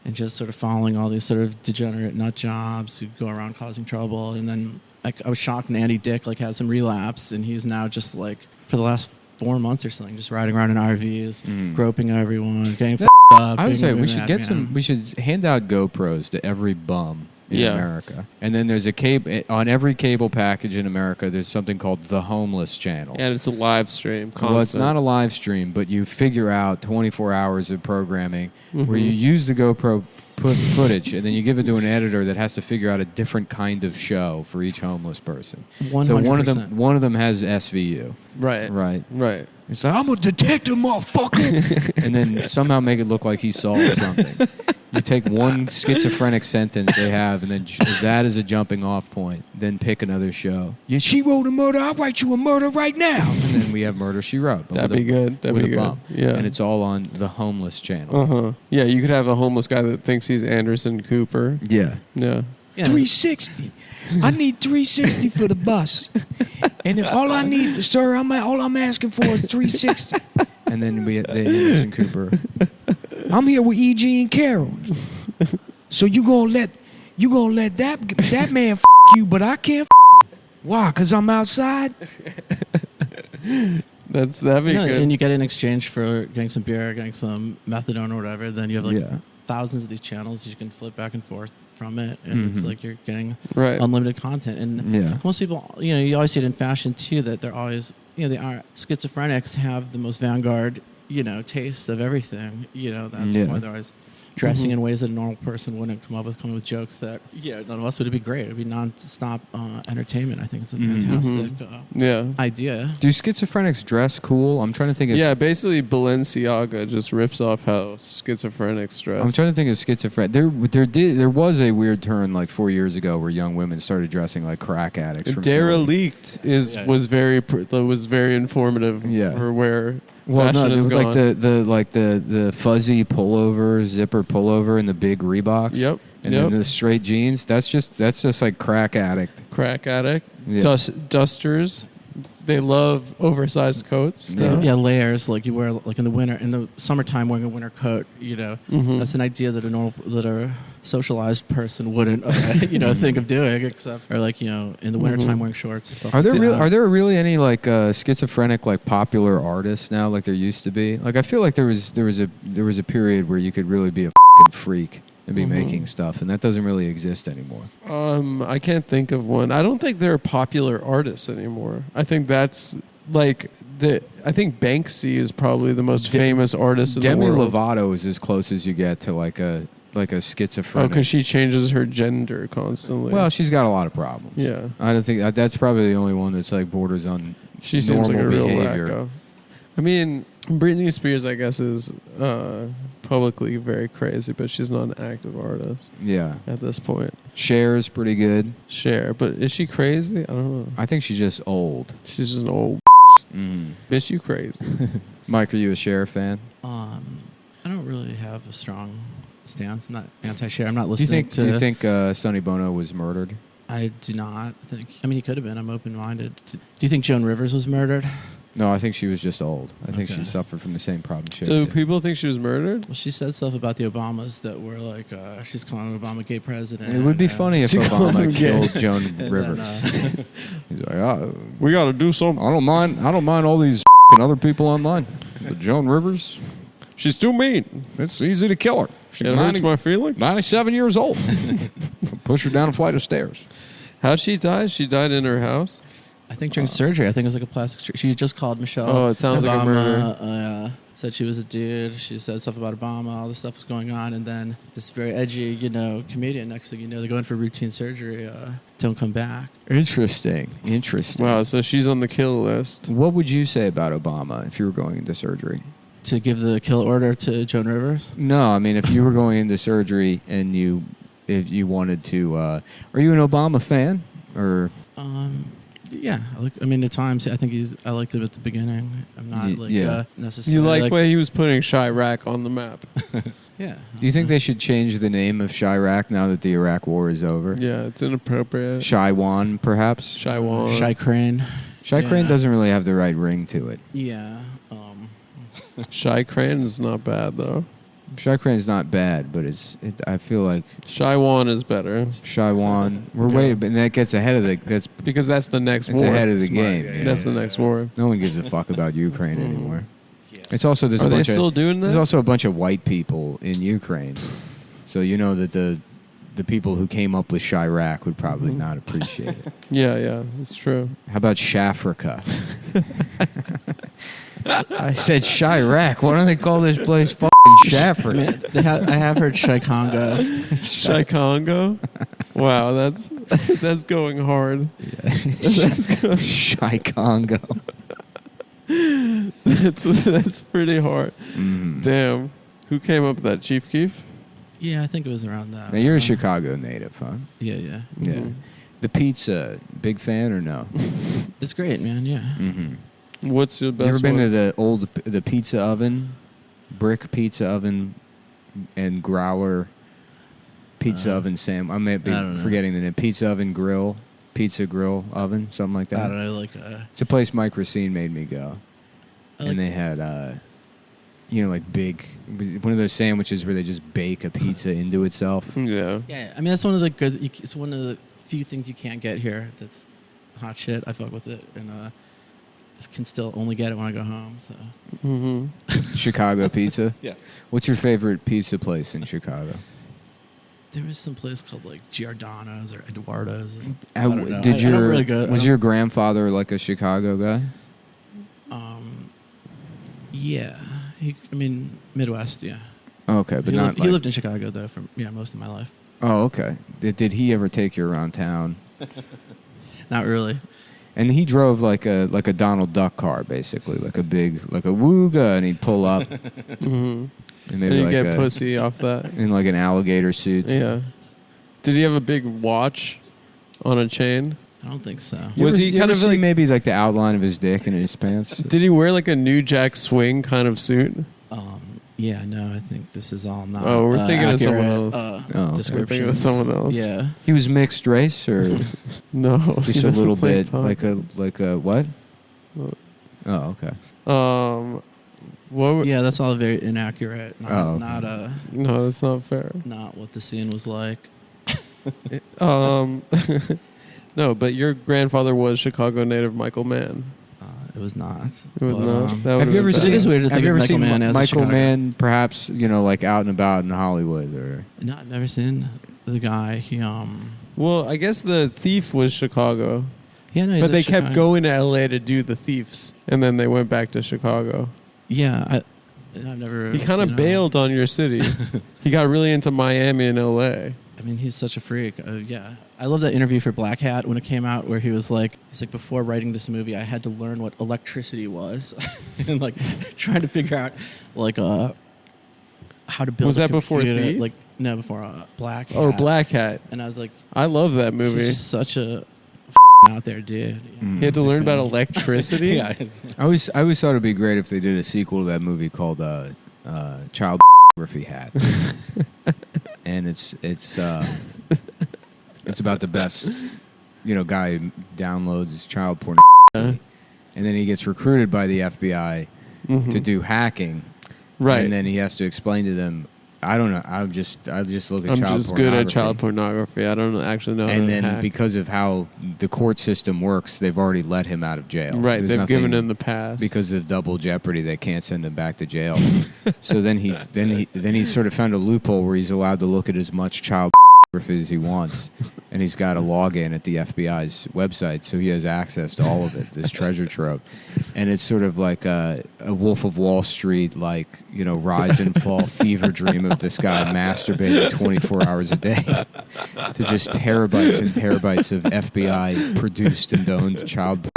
and just sort of following all these sort of degenerate nut jobs who go around causing trouble. And then I was shocked when Andy Dick like had some relapse, and he's now just like for the last 4 months or something, just riding around in RVs, groping everyone, getting f***ed up. I would say we should get some. We should hand out GoPros to every bum in America, and then there's a cable on every cable package in America. There's something called the Homeless Channel, and it's a live stream. Constant. Well, it's not a live stream, but you figure out 24 hours of programming where you use the GoPro footage, and then you give it to an editor that has to figure out a different kind of show for each homeless person. 100%. So one of them has SVU. Right. It's like, I'm a detective, motherfucker. And then somehow make it look like he solved something. You take one schizophrenic sentence they have, and then use that as a jumping off point. Then pick another show. Yeah, she wrote a murder. I'll write you a murder right now. And then we have Murder, She Wrote. That'd be good. That'd be good. Yeah. And it's all on the Homeless Channel. Yeah, you could have a homeless guy that thinks he's Anderson Cooper. Yeah. 360. I need 360 for the bus. And if all I need, sir, all I'm asking for is 360. And then we the Anderson Cooper. I'm here with E.G. and Carol. So you gonna let that man f*** you, but I can't f***. Why? 'Cause I'm outside? That'd be good. And you get in exchange for getting some beer, getting some methadone or whatever. Then you have like thousands of these channels you can flip back and forth from it, and it's like you're getting unlimited content. And most people, you always see it in fashion too, that they're always, they are schizophrenics have the most vanguard, taste of everything. That's why they're always dressing in ways that a normal person wouldn't come up with, coming with jokes that none of us would be great. It'd be non-stop entertainment. I think it's a fantastic idea. Do schizophrenics dress cool? I'm trying to think of basically Balenciaga just rips off how schizophrenics dress. I'm trying to think of schizophrenic. There was a weird turn like 4 years ago where young women started dressing like crack addicts. Derelict was very informative for where fashion is going. Like the fuzzy pullover, zipper pullover, and the big Reeboks. Yep. And then the straight jeans. That's just like crack addict. Yeah. Dusters. They love oversized coats. Layers, like you wear like in the summertime wearing a winter coat. That's an idea that a socialized person wouldn't think of doing, except or like in the wintertime wearing shorts and stuff. Are there really any like schizophrenic like popular artists now like there used to be? Like I feel like there was a period where you could really be a fucking freak and be making stuff, and that doesn't really exist anymore. I can't think of one. I don't think there are popular artists anymore. I think that's like I think Banksy is probably the most famous artist in the world. Demi Lovato is as close as you get to like a schizophrenic. Oh, because she changes her gender constantly. Well, she's got a lot of problems. Yeah, I don't think that's probably the only one that's like borders on. She seems like a real behavior. wacko. I mean, Britney Spears, I guess, is publicly very crazy, but she's not an active artist. Yeah, at this point, Cher is pretty good. Cher, but is she crazy? I don't know. I think she's just old. She's just an old. Bitch, you crazy? Mike, are you a Cher fan? I don't really have a strong stance. I'm not anti-Cher. I'm not listening Do you think Sonny Bono was murdered? I do not think. I mean, he could have been. I'm open-minded. Do you think Joan Rivers was murdered? No, I think she was just old. I think she suffered from the same problem. Do people think she was murdered? Well, she said stuff about the Obamas that were like, she's calling Obama gay president. It would be funny if Obama killed Joan Rivers. He's like, we got to do something. I don't mind all these other people online. But Joan Rivers, she's too mean. It's easy to kill her. It hurts my feelings. 97 years old. Push her down a flight of stairs. How'd she die? She died in her house? I think during surgery. I think it was like a plastic surgery. She just called Michelle. Oh, it sounds Obama, like a murder. Said she was a dude. She said stuff about Obama. All this stuff was going on. And then this very edgy, comedian, next thing you know, they're going for routine surgery. Don't come back. Interesting. Wow, so she's on the kill list. What would you say about Obama if you were going into surgery? To give the kill order to Joan Rivers? No, I mean, if you were going into surgery and you if you wanted to. Are you an Obama fan or? Yeah, at times I think I liked him at the beginning. I'm not necessarily. You like where he was putting Chirac on the map? Yeah. Do you think they should change the name of Chirac now that the Iraq War is over? Yeah, it's inappropriate. Shaiwan, perhaps. Shy Crane. Shy Crane doesn't really have the right ring to it. Yeah. Shy Crane is not bad though. Shy Crane's not bad, but I feel like Shywan is better. Shywan. We're waiting, and that gets ahead of that's because that's the next it's war. ahead of the game. Yeah, that's the next war. No one gives a fuck about Ukraine anymore. Yeah. It's also Are they still doing that? There's also a bunch of white people in Ukraine, so you know that the people who came up with Chirac would probably not appreciate it. Yeah, it's true. How about Shafrica? I said Chirac. Why don't they call this place fucking Shafrica? I have heard Chicago. Chicago? Wow, that's going hard. Chicago. That's pretty hard. Mm. Damn. Who came up with that? Chief Keef? Yeah, I think it was around that. Now you're a Chicago native, huh? Yeah. Yeah. Mm-hmm. The pizza, big fan or no? It's great, man. Yeah. Mm-hmm. What's your best You ever been one? to the pizza oven, brick pizza oven, and growler pizza oven Sam? I may be forgetting the name. Pizza oven grill, pizza grill oven, something like that. I don't know, it's a place Mike Racine made me go, and they had like big one of those sandwiches where they just bake a pizza into itself. Yeah. Yeah, I mean that's one of the good. It's one of the few things you can't get here. That's hot shit. I fuck with it, and can still only get it when I go home. So. Mm-hmm. Chicago pizza. Yeah. What's your favorite pizza place in Chicago? There was some place called like Giordano's or Eduardo's. I don't know. Did I don't really go, was your grandfather like a Chicago guy? Yeah. Midwest. Yeah. Okay, but he lived in Chicago though for most of my life. Oh, okay. Did he ever take you around town? Not really. And he drove like a Donald Duck car, basically, like a Wooga, and he'd pull up, Mm-hmm. and maybe you get pussy off that. in like an alligator suit. Yeah. Did he have a big watch on a chain? I don't think so. Was he kind of like maybe like the outline of his dick in his pants? Did he wear like a New Jack Swing kind of suit? Yeah, no, I think this is all not. Oh, we're thinking of someone accurate, else. Okay. Descriptions. We're thinking of someone else. Yeah. He was mixed race, or No, just he a little doesn't play bit punk. like a what? Oh, okay. What? Yeah, that's all very inaccurate. Not, Oh, okay. No, that's not fair. not what the scene was like. No, but your grandfather was Chicago native Michael Mann. It was not. It was not. That Have you ever would've been seen? It is weird to Have think you of ever Michael seen Mann as a Michael Chicago. Mann? Perhaps like out and about in Hollywood, or No, I've never seen the guy. He Well, I guess the thief was Chicago, Yeah, no, he's but a they kept Chicago- going to L.A. to do the thieves, and then they went back to Chicago. Yeah, I've never. He kind of seen him. bailed on your city. He got really into Miami and L.A. I mean, he's such a freak. Yeah, I love that interview for Black Hat when it came out, where he's like, before writing this movie, I had to learn what electricity was, and like trying to figure out how to build. Was a that before computer. Thief? No, before Black Hat. Oh, Black Hat. And I was like, I love that movie. he's just such a out there dude. He had to learn about electricity. Yeah, I always thought it'd be great if they did a sequel to that movie called Child Pornography Hat, and it's about the best, guy downloads child pornography, and then he gets recruited by the FBI to do hacking, Right. And then he has to explain to them. I don't know. I just look at I'm child just good at pornography. child pornography. I don't actually know how And to then hack. because of how the court system works, they've already let him out of jail. Right, There's they've given nothing- him the pass. because of double jeopardy. They can't send him back to jail. So then he sort of found a loophole where he's allowed to look at as much child pornography as he wants, and he's got a login at the FBI's website, so he has access to all of it. This treasure trove, and it's sort of like a Wolf of Wall Street, like rise and fall fever dream of this guy masturbating 24 hours a day to just terabytes and terabytes of FBI produced and owned child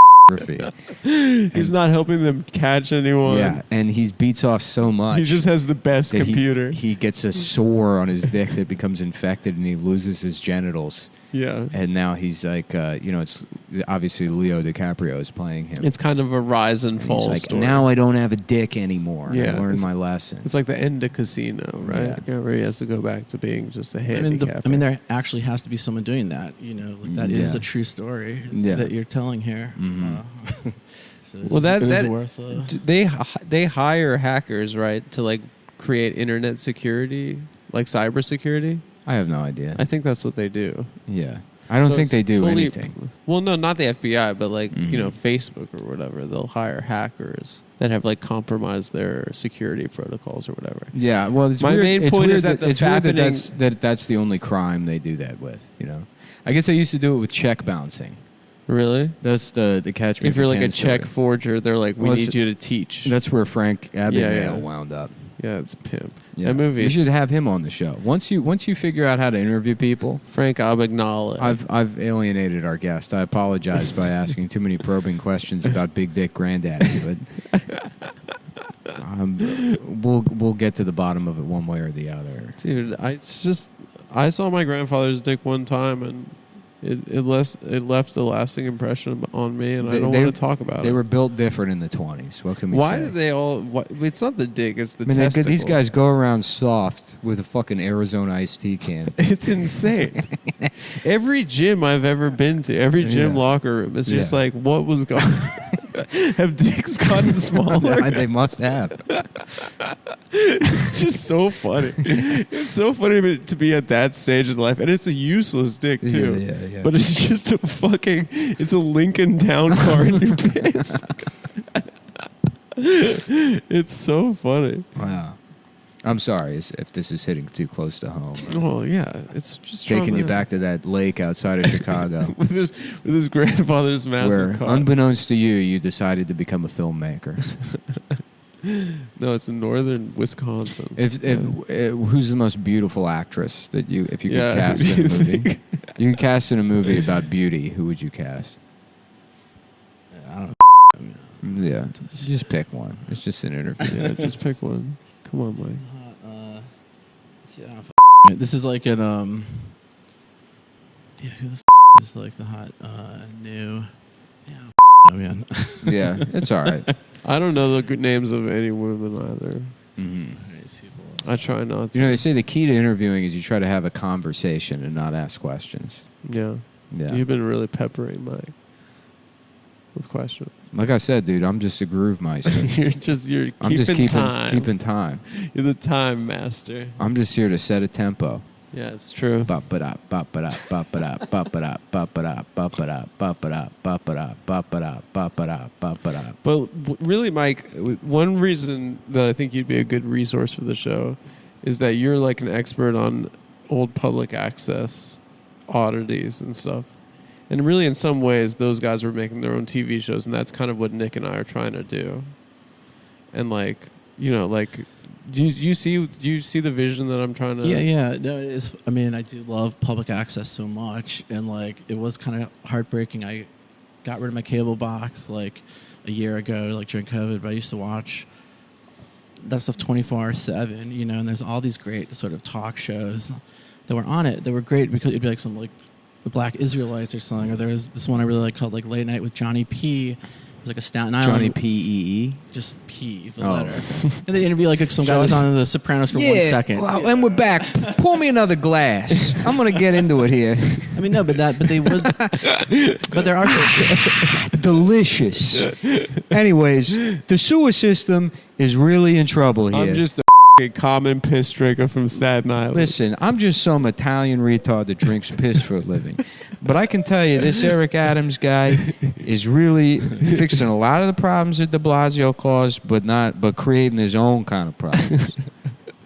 He's not helping them catch anyone. Yeah, and he beats off so much. He just has the best that computer. He gets a sore on his dick that becomes infected, and he loses his genitals. Yeah. And now he's like, it's obviously Leo DiCaprio is playing him. It's kind of a rise and fall like, story. now I don't have a dick anymore. Yeah, I learned my lesson. It's like the end of Casino, right? Yeah. Where he has to go back to being just a handicap. I mean, there actually has to be someone doing that. You know, like that is a true story that you're telling here. Mm-hmm. So well, that worth. They hire hackers, right, to like create internet security, like cybersecurity. I have no idea. I think that's what they do. Yeah. I don't think they do anything. Well, no, not the FBI, but like, Facebook or whatever. They'll hire hackers that have like compromised their security protocols or whatever. Yeah, well, it's my weird. main It's point weird is that it's weird that's the only crime they do that with, you know. I guess they used to do it with check bouncing. Really? That's the catch me if you're like a check story. forger, they're like, we need you to teach. That's where Frank Abagnale wound up. Yeah, it's pimp. Yeah. That movie. You should have him on the show. Once you figure out how to interview people. Frank Abagnale. I've alienated our guest. I apologize by asking too many probing questions about Big Dick Granddaddy, but we'll get to the bottom of it one way or the other. Dude, I saw my grandfather's dick one time and it left a lasting impression on me, and I don't want to talk about it. They were built different in the 20s. What can we say? Why did they all... it's not the dick, it's the testicles. These guys go around soft with a fucking Arizona iced tea can. It's insane. Every gym I've ever been to, every gym locker room, it's just like, what was going on? Have dicks gotten smaller? They must have. It's just so funny. It's so funny to be at that stage in life, and it's a useless dick too. Yeah. But it's just it's a Lincoln Town car in your pants. It's so funny. Wow. I'm sorry if this is hitting too close to home. Oh yeah, it's just taking you back to that lake outside of Chicago with his grandfather's massive where, car. unbeknownst to you decided to become a filmmaker. No, it's in northern Wisconsin. Who's the most beautiful actress that if you could cast in a movie? You could cast in a movie about beauty. Who would you cast? I don't know. Yeah, just pick one. It's just an interview. Yeah, just pick one. Come on, Mike. This is like an who the is like the hot new? Yeah, man. Yeah, it's all right. I don't know the good names of any women either. Mm-hmm. I try not to. You know, they say the key to interviewing is you try to have a conversation and not ask questions. Yeah. You've been really peppering Mike with questions. Like I said, dude, I'm just a groove meister. I'm just keeping time. You're the time master. I'm just here to set a tempo. Yeah, it's true. Bop it up, bop it up, bop it up, bop it up, bop it up, bop it up, bop it up, bop it up, bop it up, bop it up, bop it up. But really, Mike, one reason that I think you'd be a good resource for the show is that you're like an expert on old public access oddities and stuff. And really, in some ways, those guys were making their own TV shows, and that's kind of what Nick and I are trying to do. And like, you know, like, do you see the vision that I'm trying to? Yeah. No, it is. I mean, I do love public access so much, and like, it was kind of heartbreaking. I got rid of my cable box like a year ago, like during COVID. But I used to watch that stuff 24/7, you know. And there's all these great sort of talk shows that were on it. They were great because it'd be like some like the Black Israelites or something. Or there was this one I really like called like Late Night with Johnny P. It was like a Staten Island. Johnny P.E.E.? Just P, the letter. And they interview like some guy was on The Sopranos for 1 second. Well, and we're back. Pour me another glass. I'm gonna get into it here. I mean, no, but they would. But there are delicious. Anyways, the sewer system is really in trouble here. I'm just a common piss drinker from Staten Island. Listen, I'm just some Italian retard that drinks piss for a living. But I can tell you, this Eric Adams guy is really fixing a lot of the problems that de Blasio caused, but creating his own kind of problems.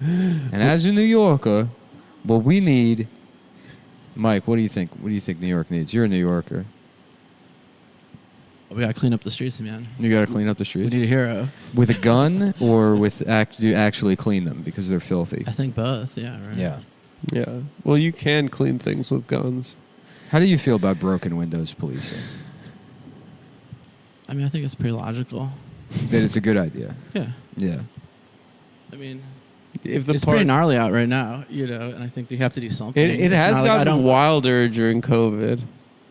And as a New Yorker, what we need, Mike, what do you think? What do you think New York needs? You're a New Yorker. We gotta clean up the streets, man. You gotta clean up the streets. We need a hero with a gun, or do you actually clean them because they're filthy? I think both. Yeah. Right. Yeah. Well, you can clean things with guns. How do you feel about broken windows policing? I mean, I think it's pretty logical. That it's a good idea. Yeah. Yeah. I mean, If the it's pretty gnarly out right now, and I think you have to do something. it It's has not like I gotten don't- wilder during COVID.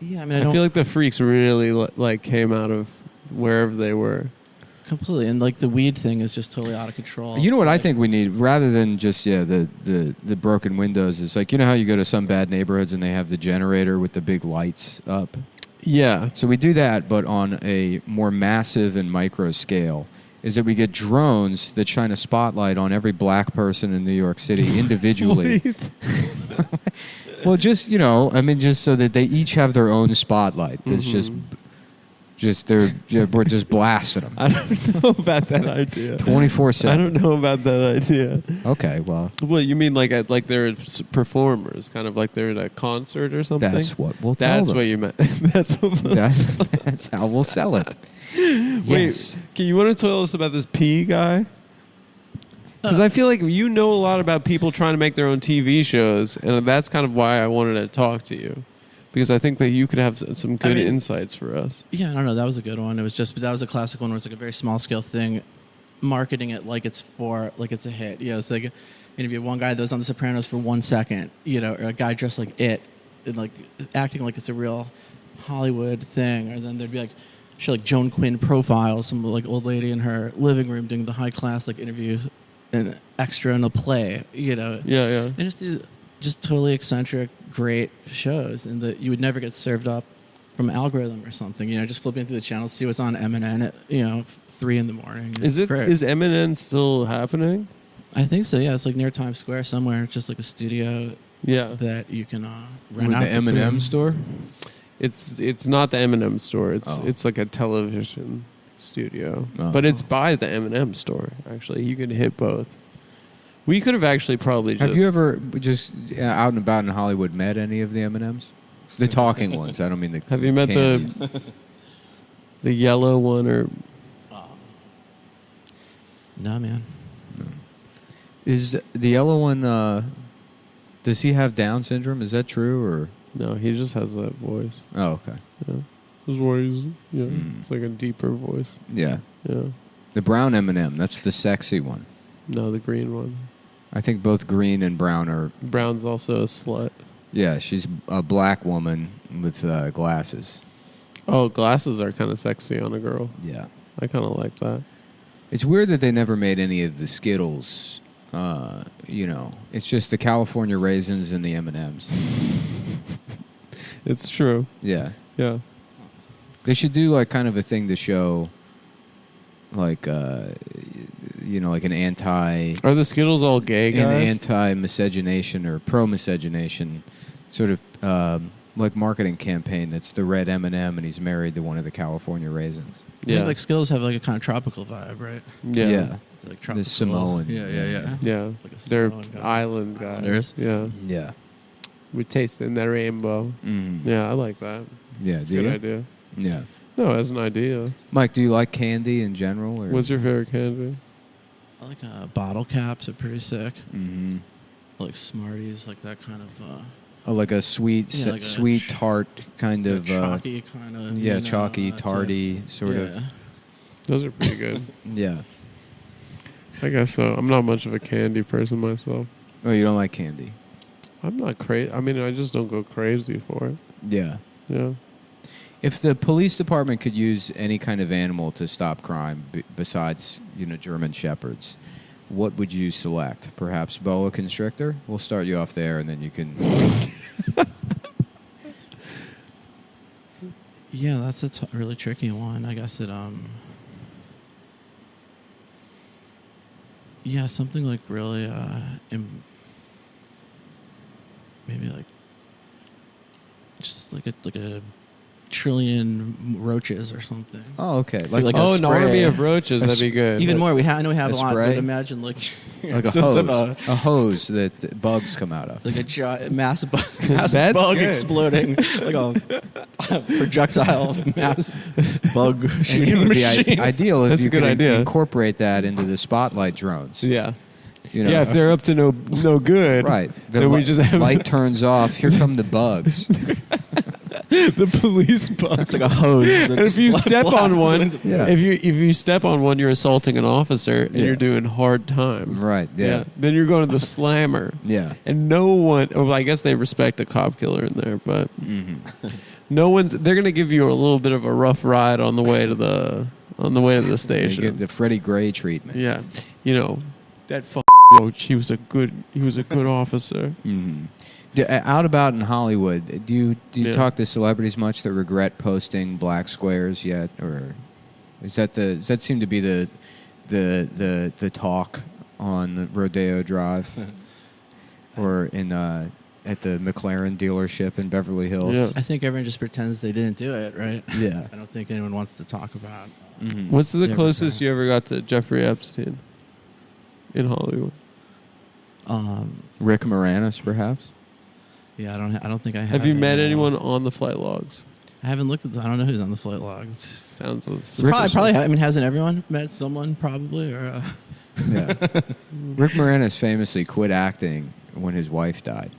Yeah, I mean, I feel like the freaks really like came out of wherever they were. completely, and like the weed thing is just totally out of control. You know what It's I like- think we need, rather than just the broken windows, is like, you know how you go to some bad neighborhoods and they have the generator with the big lights up. Yeah. So we do that, but on a more massive and micro scale. Is that we get drones that shine a spotlight on every black person in New York City individually. Well, just just so that they each have their own spotlight. That's we're just blasting them. I don't know about that idea. 24/7. I don't know about that idea. Okay, well, Well, you mean like they're performers, kind of like they're at a concert or something? that's what we'll tell That's them. what you meant. That's what. That's how we'll sell it. Wait, Yes. can you want to tell us about this P guy? Because I feel like you know a lot about people trying to make their own TV shows, and that's kind of why I wanted to talk to you. Because I think that you could have some good insights for us. Yeah, I don't know. That was a good one. That was a classic one where it's like a very small scale thing, marketing it like it's a hit. It's like, if you have one guy that was on The Sopranos for 1 second, or a guy dressed like it, and like acting like it's a real Hollywood thing, or then there'd be like, like Joan Quinn profile, some like old lady in her living room doing the high class like interviews, and extra in a play, Yeah. and just these just totally eccentric, great shows, and that you would never get served up from algorithm or something. Just flipping through the channels, see what's on MNN at 3 a.m. Is MNN still happening? I think so. Yeah, it's like near Times Square somewhere. It's just like a studio Yeah. that you can With rent out the for free. M&M store? It's not the M&M store. Oh. It's like a television studio, Oh. but it's by the M&M store. Actually, you could hit both. We could have actually probably just. Have you ever just out and about in Hollywood met any of the M&Ms? The talking ones. I don't mean the. Have you met candy. the yellow one or? No, man. Is the yellow one? Does he have Down syndrome? Is that true or? No, he just has that voice. Oh, okay. Yeah. His voice, Mm. it's like a deeper voice. Yeah, Yeah. the brown M&M. That's the sexy one. No, the green one. I think both green and brown are. Brown's also a slut. Yeah, she's a black woman with glasses. Oh, glasses are kind of sexy on a girl. Yeah. I kind of like that. It's weird that they never made any of the Skittles. It's just the California raisins and the M&Ms. It's true. Yeah. Yeah. They should do like kind of a thing to show, like, like an Are the Skittles all gay an guys? anti-miscegenation or pro-miscegenation sort of like marketing campaign that's the red M&M and he's married to one of the California raisins. I think like Skittles have like a kind of tropical vibe, right? Yeah. It's like The tropical. Samoan. Yeah. Yeah. Like a They're Samoan guy. island guys. Islanders. Yeah. Yeah. We're tasting the rainbow. Mm. Yeah, I like that. Yeah. It's a Do good you? idea. Yeah. No, as an idea. Mike, do you like candy in general? Or? What's your favorite candy? I like bottle caps are pretty sick. Mm-hmm. I like Smarties, like that kind of Like a sweet, Yeah, like a sweet tart kind of. chalky kind of. Yeah, chalky, tarty sort of. Those are pretty good. Yeah. I guess so. I'm not much of a candy person myself. Oh, you don't like candy? I'm not crazy. I mean, I just don't go crazy for it. Yeah. Yeah. If the police department could use any kind of animal to stop crime besides, German shepherds, what would you select? Perhaps boa constrictor? We'll start you off there, and then you can. Yeah, that's a really tricky one. I guess it yeah, something like really maybe like just like a trillion roaches or something. Oh, okay. Like a oh, an army spray. of roaches. That'd be good. Even more, I know we have a a lot, spray? but imagine like like a some hose, type of- a hose that bugs come out of. like a giant mass bug That's good. exploding. like a projectile mass bug And it shooting would be machine. ideal if That's you a good could idea. incorporate that into the spotlight drones. Yeah. You know? Yeah, if they're up to no good. right. The Then we just have light turns off. Here come the bugs. the police box. It's like a hose. And if you step on one, Yeah. if you step on one, you're assaulting an officer and Yeah. you're doing hard time. Right. Yeah. Then you're going to the slammer. Yeah. And no one. Well, I guess they respect a cop killer in there, but Mm-hmm. no one's. They're going to give you a little bit of a rough ride on the way to the They station. get the Freddie Gray treatment. Yeah, that roach. He was a good officer. Mm-hmm. Out about in Hollywood, do you Yeah. talk to celebrities much that regret posting black squares yet, or does that seem to be the talk on Rodeo Drive, or in at the McLaren dealership in Beverly Hills? Yeah. I think everyone just pretends they didn't do it, right? Yeah. I don't think anyone wants to talk about. Mm-hmm. What's the Never closest tried. you ever got to Jeffrey Epstein in Hollywood? Rick Moranis, perhaps? Yeah, I don't think I have. Have you met anyone. anyone on the flight logs? I haven't looked at. I don't know who's on the flight logs. Sounds Probably. I mean, hasn't everyone met someone probably? Or Yeah. Rick Moranis famously quit acting when his wife died.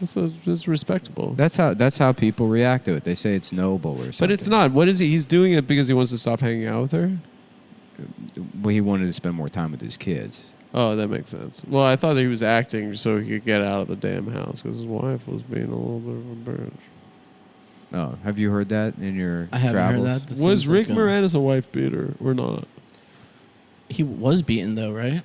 It's respectable. That's how people react to it. They say it's noble or something. But it's not. What is he? He's doing it because he wants to stop hanging out with her? Well, he wanted to spend more time with his kids. Oh, that makes sense. Well, I thought that he was acting so he could get out of the damn house because his wife was being a little bit of a bitch. Oh, have you heard that in your I haven't travels? heard that. That Was seems Rick like Moranis a wife beater or not? He was beaten though, right?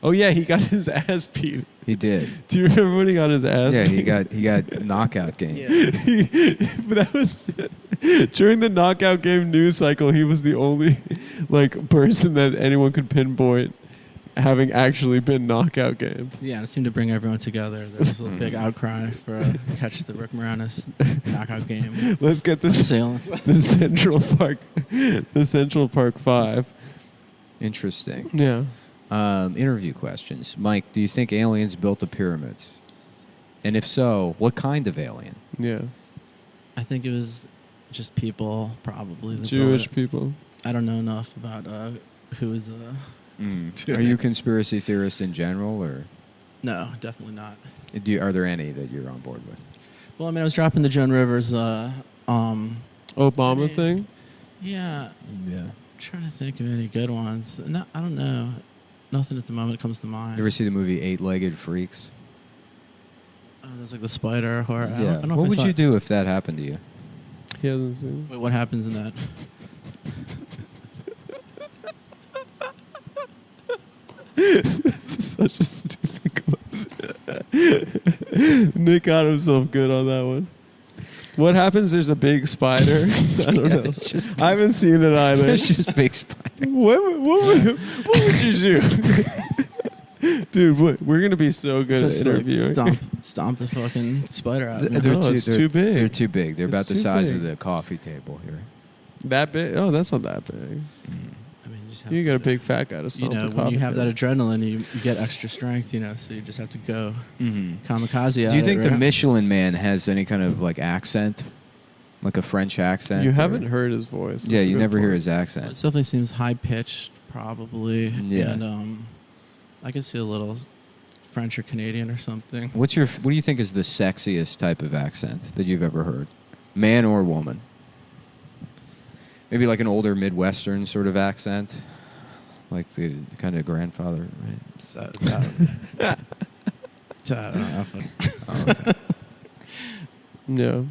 Oh yeah, he got his ass beat. He did. Do you remember when he got his ass Yeah, beat? he got knockout game. But that was during the knockout game news cycle. He was the only person that anyone could pinpoint having actually been knockout gamed. Yeah, it seemed to bring everyone together. There was a big outcry for catch the Rick Moranis knockout game. Let's get this Assailant. the Central Park 5. Interesting. Yeah. Interview questions. Mike, do you think aliens built the pyramids? And if so, what kind of alien? Yeah. I think it was just people, probably. that built Jewish it. people. I don't know enough about who is. Are you a conspiracy theorist in general, or No, definitely not. are there any that you're on board with? Well, I mean, I was dropping the Joan Rivers. Obama thing? Yeah, Yeah. I'm trying to think of any good ones. No, I don't know. Nothing at the moment comes to mind. You ever see the movie Eight-Legged Freaks? Oh, there's like the spider horror. I Yeah. don't know What if I would saw you it. do if that happened to you? He hasn't seen Wait, what happens in that? Such a stupid question. Nick got himself good on that one. What happens? There's a big spider. I don't know. I haven't seen it either. It's just big spider. What would you do? Dude, we're going to be so good Just at like interviewing. stomp the fucking spider out. They're No, it's too big. They're too big. They're about It's the too size big. of the coffee table here. That big? Oh, that's not that big. I mean, you just have You to, got a big fat guy to You stomp know, the when you coffee have that table. adrenaline, you get extra strength. You know, so you just have to go Mm-hmm. kamikaze. Do you at think it, the right? Michelin Man has any kind of accent, like a French accent? You or- haven't heard his voice. Yeah, That's a you good never hear point. his It accent. definitely seems high pitched, probably. Yeah. And I could see a little French or Canadian or something. What do you think is the sexiest type of accent that you've ever heard, man or woman? Maybe like an older Midwestern sort of accent, like the kind of grandfather, right? So, I don't know. Oh, okay. Yeah.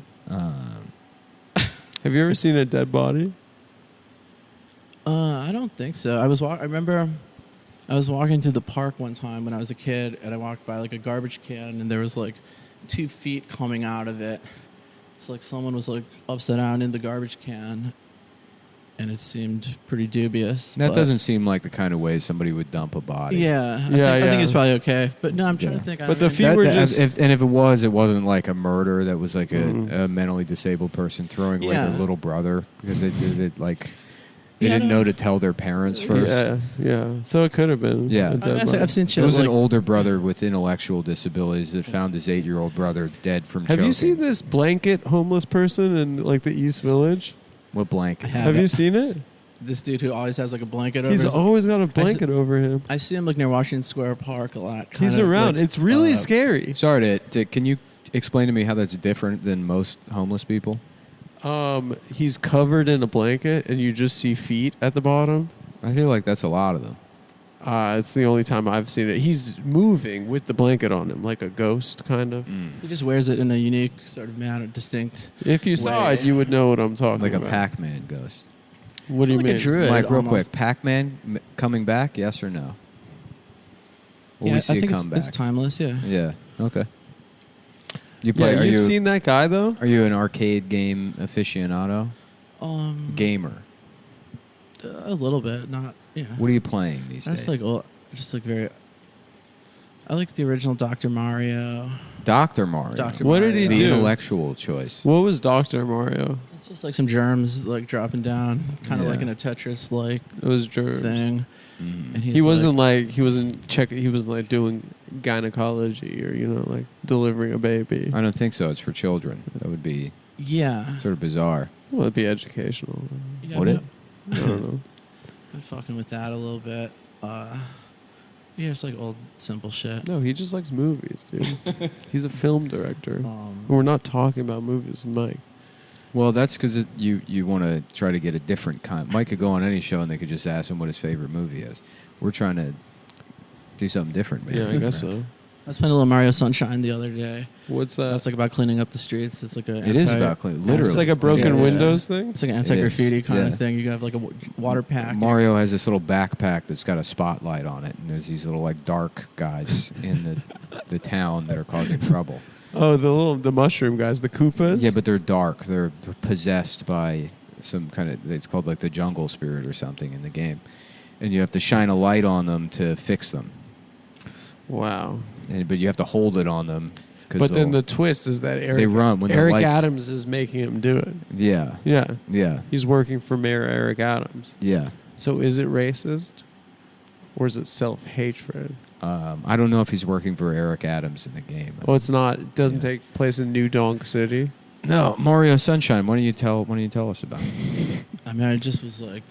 Have you ever seen a dead body? I don't think so. I remember I was walking through the park one time when I was a kid, and I walked by like a garbage can, and there was like 2 feet coming out of it. It's like someone was like upside down in the garbage can, and it seemed pretty dubious. That but- doesn't seem like the kind of way somebody would dump a body. Yeah, I Yeah, think yeah. it's probably okay. But no, I'm trying Yeah. to think. But the feet That- were that- just. if it wasn't like a murder that was like Mhm. a mentally disabled person throwing away Yeah. their little brother because they did it like they Yeah, I didn't don't- know to tell their parents first. Yeah, yeah. So it could have been. Yeah. a I mean, dead I've body. seen It shit was like an older brother with intellectual disabilities that found his 8-year-old brother dead from Have choking. you seen this blanket homeless person in like the East Village? What blanket? I have. Have you seen it? this dude who always has like a blanket over. He's his- always got a blanket over him. I see him like near Washington Square Park a lot. He's kinda, around. like, It's really uh, scary. Sorry can you explain to me how that's different than most homeless people? He's covered in a blanket, and you just see feet at the bottom. I feel like that's a lot of them. It's the only time I've seen it. He's moving with the blanket on him, like a ghost, kind of. He just wears it in a unique sort of manner, distinct. If you saw it, you would know what I'm talking Like about. a Pac-Man ghost. What do you Like mean? a druid. Mike, real almost. quick, Pac-Man coming back? Yes or no? Will Yeah, we see I think it come back? it's timeless. Yeah. Yeah. Okay. You play? Yeah, are you've you seen that guy though? Are you an arcade game aficionado? Gamer. A little bit, not. Yeah. What are you playing these That's days? like just like very. I like the original Dr. Mario. Dr. Mario. Dr. What did he The do? intellectual choice. What was Dr. Mario? It's just like some germs like dropping down, kind of Yeah. like in a Tetris like It was germs. thing. Mhm. And He wasn't like he wasn't doing gynecology or like delivering a baby. I don't think so. It's for children. That would be Yeah. sort of bizarre. Well, it'd be educational. Yeah, Would it? I don't know. I'm fucking with that a little bit. Yeah, it's like old simple shit. No, he just likes movies, dude. He's a film director. Um, We're not talking about movies, Mike. Well, that's because you want to try to get a different kind. Mike could go on any show and they could just ask him what his favorite movie is. We're trying to do something different, man. Yeah, I guess so. I was playing a little Mario Sunshine the other day. What's that? That's like about cleaning up the streets. It's like a. It is about clean. Literally, It's like a broken Yeah. Windows thing. It's like an anti-graffiti kind Yeah. of thing. You have like a water pack. Mario has this little backpack that's got a spotlight on it, and there's these little like dark guys in the town that are causing trouble. Oh, the mushroom guys, the Koopas. Yeah, but they're dark. They're possessed by some kind of. It's called like the jungle spirit or something in the game, and you have to shine a light on them to fix them. Wow. But you have to hold it on them. But then the twist is that they run when the Eric lights- Adams is making him do it. Yeah, Yeah, he's working for Mayor Eric Adams. yeah. So is it racist, or is it self-hatred? I don't know if he's working for Eric Adams in the game. Well, it's not. It doesn't Yeah. take place in New Donk City. No, Mario Sunshine. Why don't you tell us about it? I mean, I just was like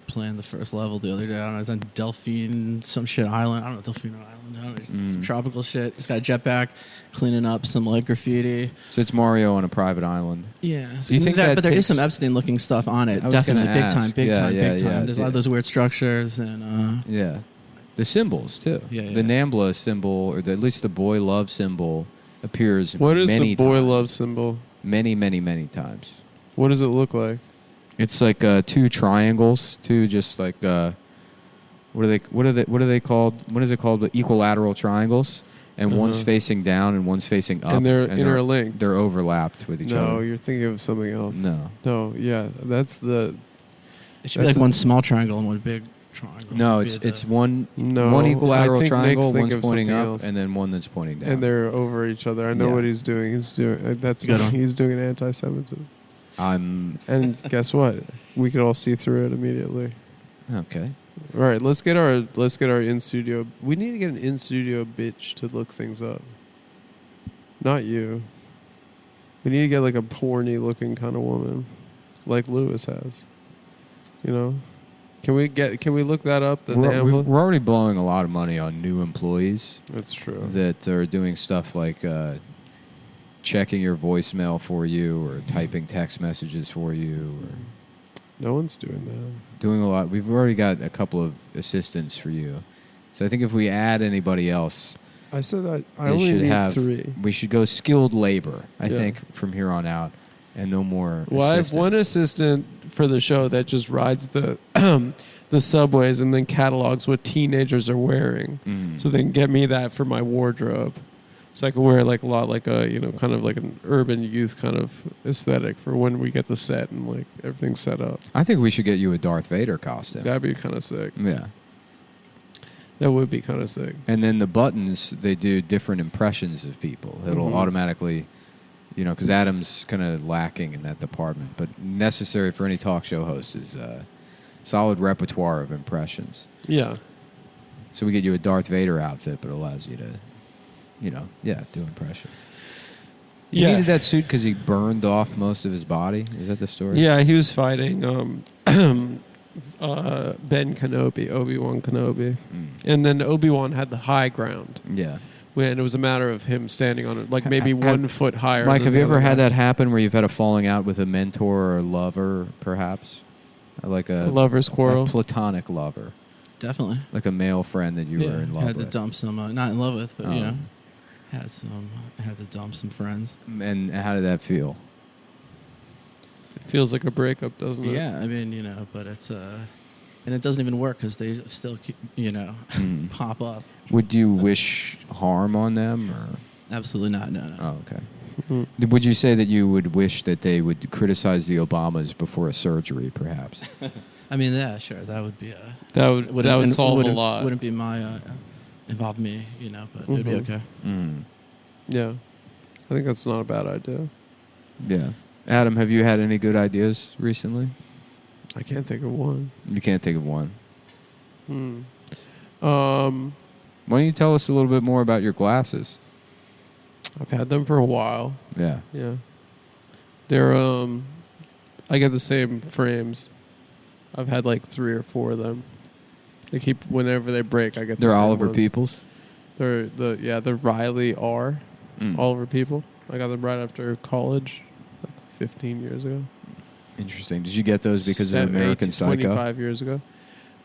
playing the first level the other day. I was on Delphine, some shit island. I don't know, Delphine Island. I don't know, just some tropical shit. He's got a jetpack, cleaning up some like graffiti. So it's Mario on a private island. Yeah. Do you think that but there is takes- some Epstein-looking stuff on it. I was Definitely, gonna big ask. time, big Yeah, time, yeah, big time. yeah, There's a lot of yeah. those weird structures and. Yeah, the symbols too. Yeah, yeah. The Nambla symbol, or at least the boy love symbol, appears. What is many the boy times. love symbol? Many, many, many times. What does it look like? It's like two triangles, two just like what are they called? What is it called? The equilateral triangles, and one's Uh-huh. facing down and one's facing up, And they're interlinked. They're overlapped with each No, other. you're thinking of something else. No, No, yeah, that's the. It should be That's like a- one small triangle and one big triangle. no, Would be it's the- one No, one I equilateral think triangle. Nick's thinking One's of pointing something up, else. and then one that's pointing down. And they're over each other. I know Yeah. what he's doing. He's doing that's Good one. he's doing an anti-Semitism. I'm And guess what? We could all see through it immediately. okay. All right, let's get our in studio. We need to get an in studio bitch to look things up. Not you. We need to get like a porny looking kind of woman, like Lewis has. You know, can we look that up? The We're Nambla? already blowing a lot of money on new employees That's true. that are doing stuff like checking your voicemail for you or typing text messages for you or No one's doing that. doing a lot. We've already got a couple of assistants for you. So I think if we add anybody else, I said I they only should need have 3. We should go skilled labor, I Yeah. think, from here on out, and no more Well, I have one assistants. assistant for the show that just rides the the subways and then catalogs what teenagers are wearing, Mhm. so they can get me that for my wardrobe, so I can wear like a lot like a kind of like an urban youth kind of aesthetic for when we get the set and like everything's set up. I think we should get you a Darth Vader costume. That'd be kind of sick. Yeah. That would be kind of sick. And then the buttons, they do different impressions of people. It'll Mhm. automatically, because Adam's kind of lacking in that department. But necessary for any talk show host is a solid repertoire of impressions. Yeah. So we get you a Darth Vader outfit, but it allows you to, do impressions. He Yeah. needed that suit because he burned off most of his body. Is that the story? Yeah, he was fighting Ben Kenobi, Obi-Wan Kenobi. Mm. And then Obi-Wan had the high ground, Yeah. when it was a matter of him standing on it, like maybe 1 foot higher. Mike, than have the you ever other had guy. that happen where you've had a falling out with a mentor or lover, perhaps? Like A lover's quarrel? A platonic lover. Definitely. Like a male friend that you were in love had with. to dump some, not in love with, but Oh. had to dump some friends. And how did that feel? It feels like a breakup, doesn't it? Yeah, I mean, but it's and it doesn't even work because they still keep, pop up. Would you wish harm on them? Or? Absolutely not. No. Oh, okay. Mhm. Would you say that you would wish that they would criticize the Obamas before a surgery, perhaps? I mean, yeah, sure, that would be That would solve a wouldn't- lot. Wouldn't be my involve me, but it'd be Mhm. okay. Mm. Yeah. I think that's not a bad idea. Yeah. Adam, have you had any good ideas recently? I can't think of one. You can't think of one. Why Why don't you tell us a little bit more about your glasses? I've had them for a while. Yeah. Yeah. They're I get the same frames. I've had like 3 or 4 of them. They keep whenever they break, I get the They're same Oliver ones. Peoples? They're the Riley R. Mm. Oliver People. I got them right after college, like 15 years ago. Interesting. Did you get those because of American Psycho? 25 years ago.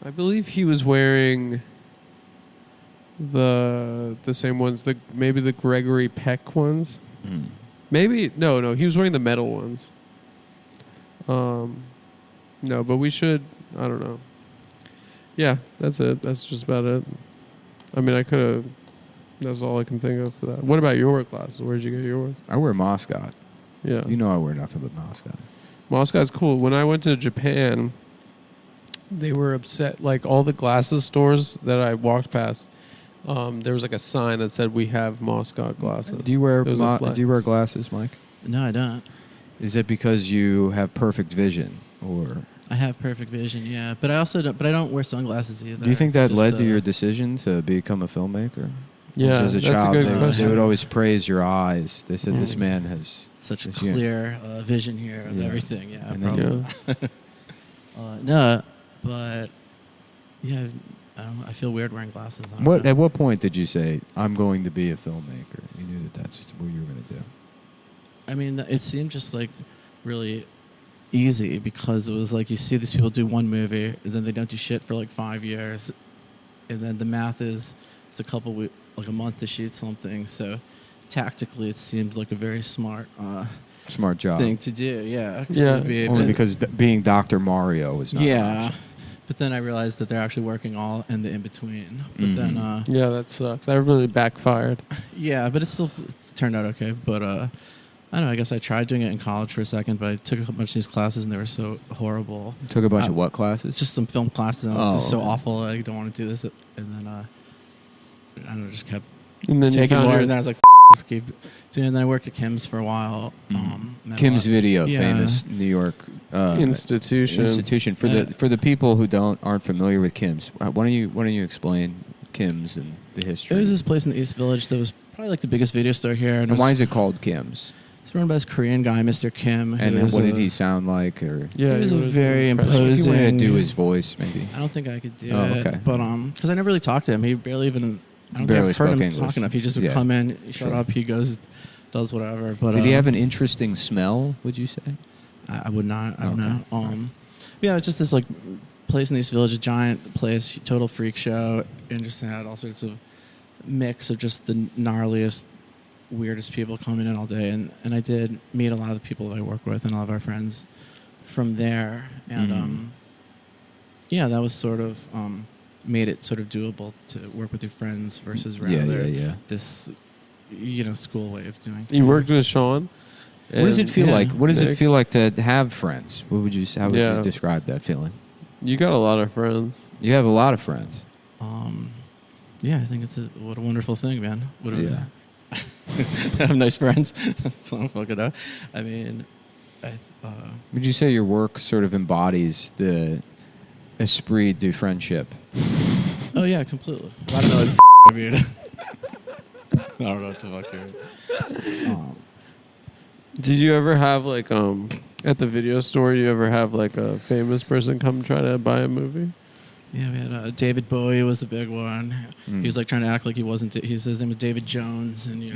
I believe he was wearing the same ones, maybe the Gregory Peck ones. Mm. Maybe no, he was wearing the metal ones. No, but we should. I don't know. Yeah, that's it. That's just about it. I mean, I could have. That's all I can think of for that. What about your glasses? Where'd you get yours? I wear Moscot. Yeah, You know I wear nothing but Moscot. Moscow's cool. When I went to Japan, they were upset. Like all the glasses stores that I walked past, there was like a sign that said, "We have Moscow glasses." Do you wear It was a flex. Do you wear glasses, Mike? No, I don't. Is it because you have perfect vision, or I have perfect vision, yeah, but I also don't. But I don't wear sunglasses either. do you think It's that just, led to your decision to become a filmmaker? Yeah, As a that's child, a good they question. would always praise your eyes. They said this Mm. man has such a Yes, yeah. clear vision here of Yeah. everything? Yeah, And then probably. No, but yeah, I don't know. I feel weird wearing glasses. I don't know. At what point did you say, I'm going to be a filmmaker? You knew that that's what you were going to do. I mean, it seemed just like really easy because it was like you see these people do one movie and then they don't do shit for like 5 years, and then the math is it's a couple weeks, like a month to shoot something. So tactically, it seemed like a very smart Smart job. thing to do. Yeah, 'cause Yeah. it'd be a Only bit- because being Dr. Mario is not an yeah. option. But then I realized that they're actually working all in the in between. But Mhm. then, Yeah, that sucks. That really backfired. yeah, but it still turned out okay. But I don't know. I guess I tried doing it in college for a second, but I took a bunch of these classes and they were so horrible. You took a bunch of what classes? Just some film classes. And this is so okay. awful. I don't want to do this. And then I don't know, just kept And then you taking found more. your, And then I was like, just keep doing. And then I worked at Kim's for a while. Met a Kim's lot- Video, Yeah. famous New York institution. For the people who aren't familiar with Kim's, why don't you explain Kim's and the history? It was this place in the East Village that was probably like the biggest video store here. and why is it called Kim's? It's run by this Korean guy, Mr. Kim. And who was what did a- he sound like? Or Yeah, He was a was very impressive. if you wanted to do Posing. his voice, maybe. I don't think I could do Oh, it. okay. But because I never really talked to him. He barely even. I don't Barely think I've heard spoke him English. talk enough. He just would Yeah. come in, shut Sure. up. He goes, does whatever. But Did he have an interesting smell? Would you say? I would not. I don't Okay. know. Yeah, it's just this like place in the East Village, a giant place, total freak show, and just had all sorts of mix of just the gnarliest, weirdest people coming in all day. And I did meet a lot of the people that I work with and a lot of our friends from there. And Mhm. yeah, that was sort of made it sort of doable to work with your friends versus rather yeah. this school way of doing things. You worked with Sean. What does it feel yeah. like? What does it Nick? feel like to have friends? How would Yeah. you describe that feeling? You got a lot of friends. You have a lot of friends. Yeah, I think what a wonderful thing, man. What a, Yeah. have nice friends. So I'm fucking up. I mean, Would you say your work sort of embodies the esprit du friendship? oh yeah, completely. I don't know what weird. I don't know what the fuck you're. Did you ever have like at the video store? You ever have like a famous person come try to buy a movie? Yeah, we had David Bowie was a big one. He was like trying to act like he wasn't. He says his name was David Jones, and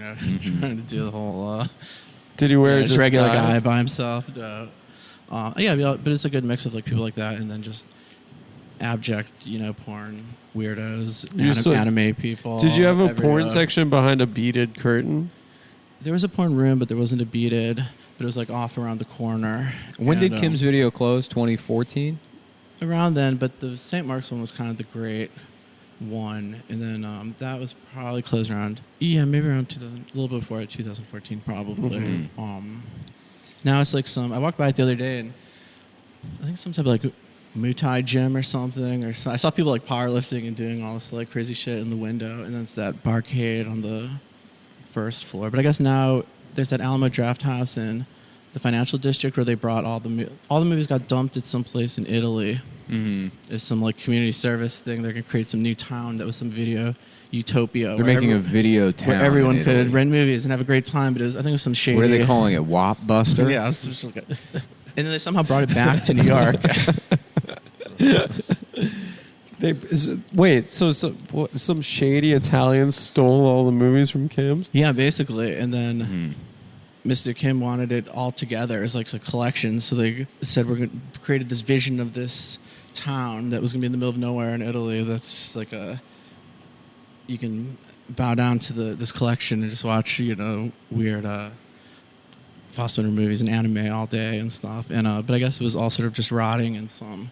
trying to do the whole. Did he wear just regular guy by himself? But it's a good mix of like people like that, and then just abject, porn weirdos, anime people. Did you have a porn section behind a beaded curtain? There was a porn room, but there wasn't a beaded. But it was like off around the corner. When did Kim's Video close? 2014. Around then, but the St. Mark's one was kind of the great one, and then that was probably closed around maybe around 2000, a little bit before 2014 probably. Now it's like I walked by it the other day, and I think some type of like Muay Thai gym or something, or I saw people like powerlifting and doing all this like crazy shit in the window, and then it's that barcade on the first floor. But I guess now there's that Alamo Draft House in the financial district where they brought all the movies got dumped at some place in Italy. There's some like community service thing. They're gonna create some new town that was some video utopia. They're making a video town where everyone could rent movies and have a great time. But I think it was some shady. What are they calling it? Wop Buster? Yeah. And then they somehow brought it back to New York. So some shady Italians stole all the movies from Kim's? Yeah, basically. And then Mr. Kim wanted it all together as like a collection. So they said created this vision of this town that was going to be in the middle of nowhere in Italy. That's like you can bow down to this collection and just watch, weird Fassbinder movies and anime all day and stuff. And but I guess it was all sort of just rotting in some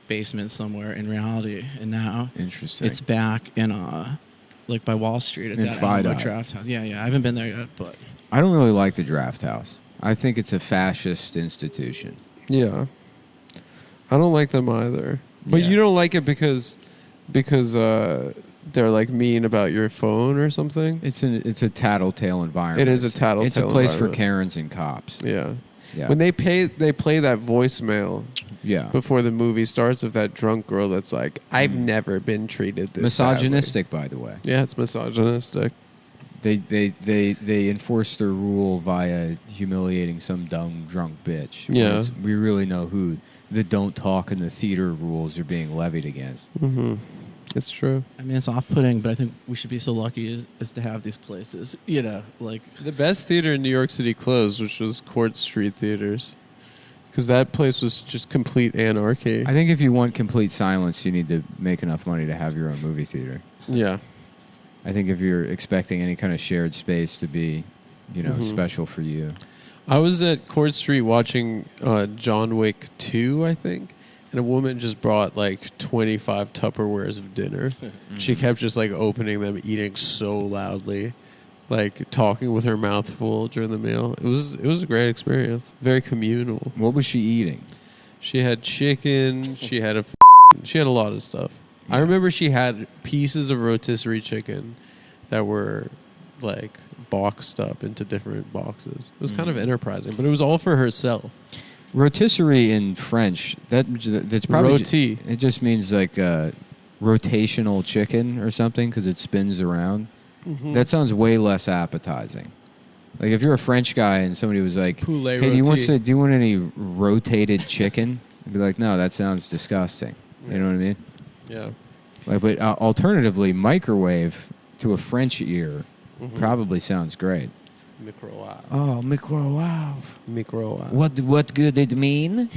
basement somewhere in reality. And now it's back in like by Wall Street at that Alamo Draft House. Yeah. I haven't been there yet, but I don't really like the Draft House. I think it's a fascist institution. Yeah. I don't like them either. But you don't like it because they're like mean about your phone or something? It's a tattletale environment. It is a tattletale It's a place for Karens and cops. Yeah. When they play that voicemail before the movie starts of that drunk girl that's like, I've never been treated this misogynistic, by the way. Yeah, it's misogynistic. They enforce their rule via humiliating some dumb drunk bitch. Yeah. We really know who the don't talk in the theater rules are being levied against. It's true. I mean, it's off-putting, but I think we should be so lucky as to have these places. Like the best theater in New York City closed, which was Court Street Theaters, because that place was just complete anarchy. I think if you want complete silence, you need to make enough money to have your own movie theater. Yeah. I think if you're expecting any kind of shared space to be, special for you. I was at Court Street watching John Wick 2, I think. And a woman just brought like 25 Tupperwares of dinner. She kept just like opening them, eating so loudly, like talking with her mouth full during the meal. It was a great experience. Very communal. What was she eating? She had chicken. She had a lot of stuff. Yeah. I remember she had pieces of rotisserie chicken that were like boxed up into different boxes. It was kind of enterprising, but it was all for herself. Rotisserie in French, that's probably... Roti. It just means like rotational chicken or something because it spins around. That sounds way less appetizing. Like if you're a French guy and somebody was like, Poulet hey, roti. do you want any rotated chicken? I'd be like, no, that sounds disgusting. You know what I mean? Yeah. Like, but alternatively, microwave to a French ear probably sounds great. Microwave. Oh, microwave. Microwave. What good it mean?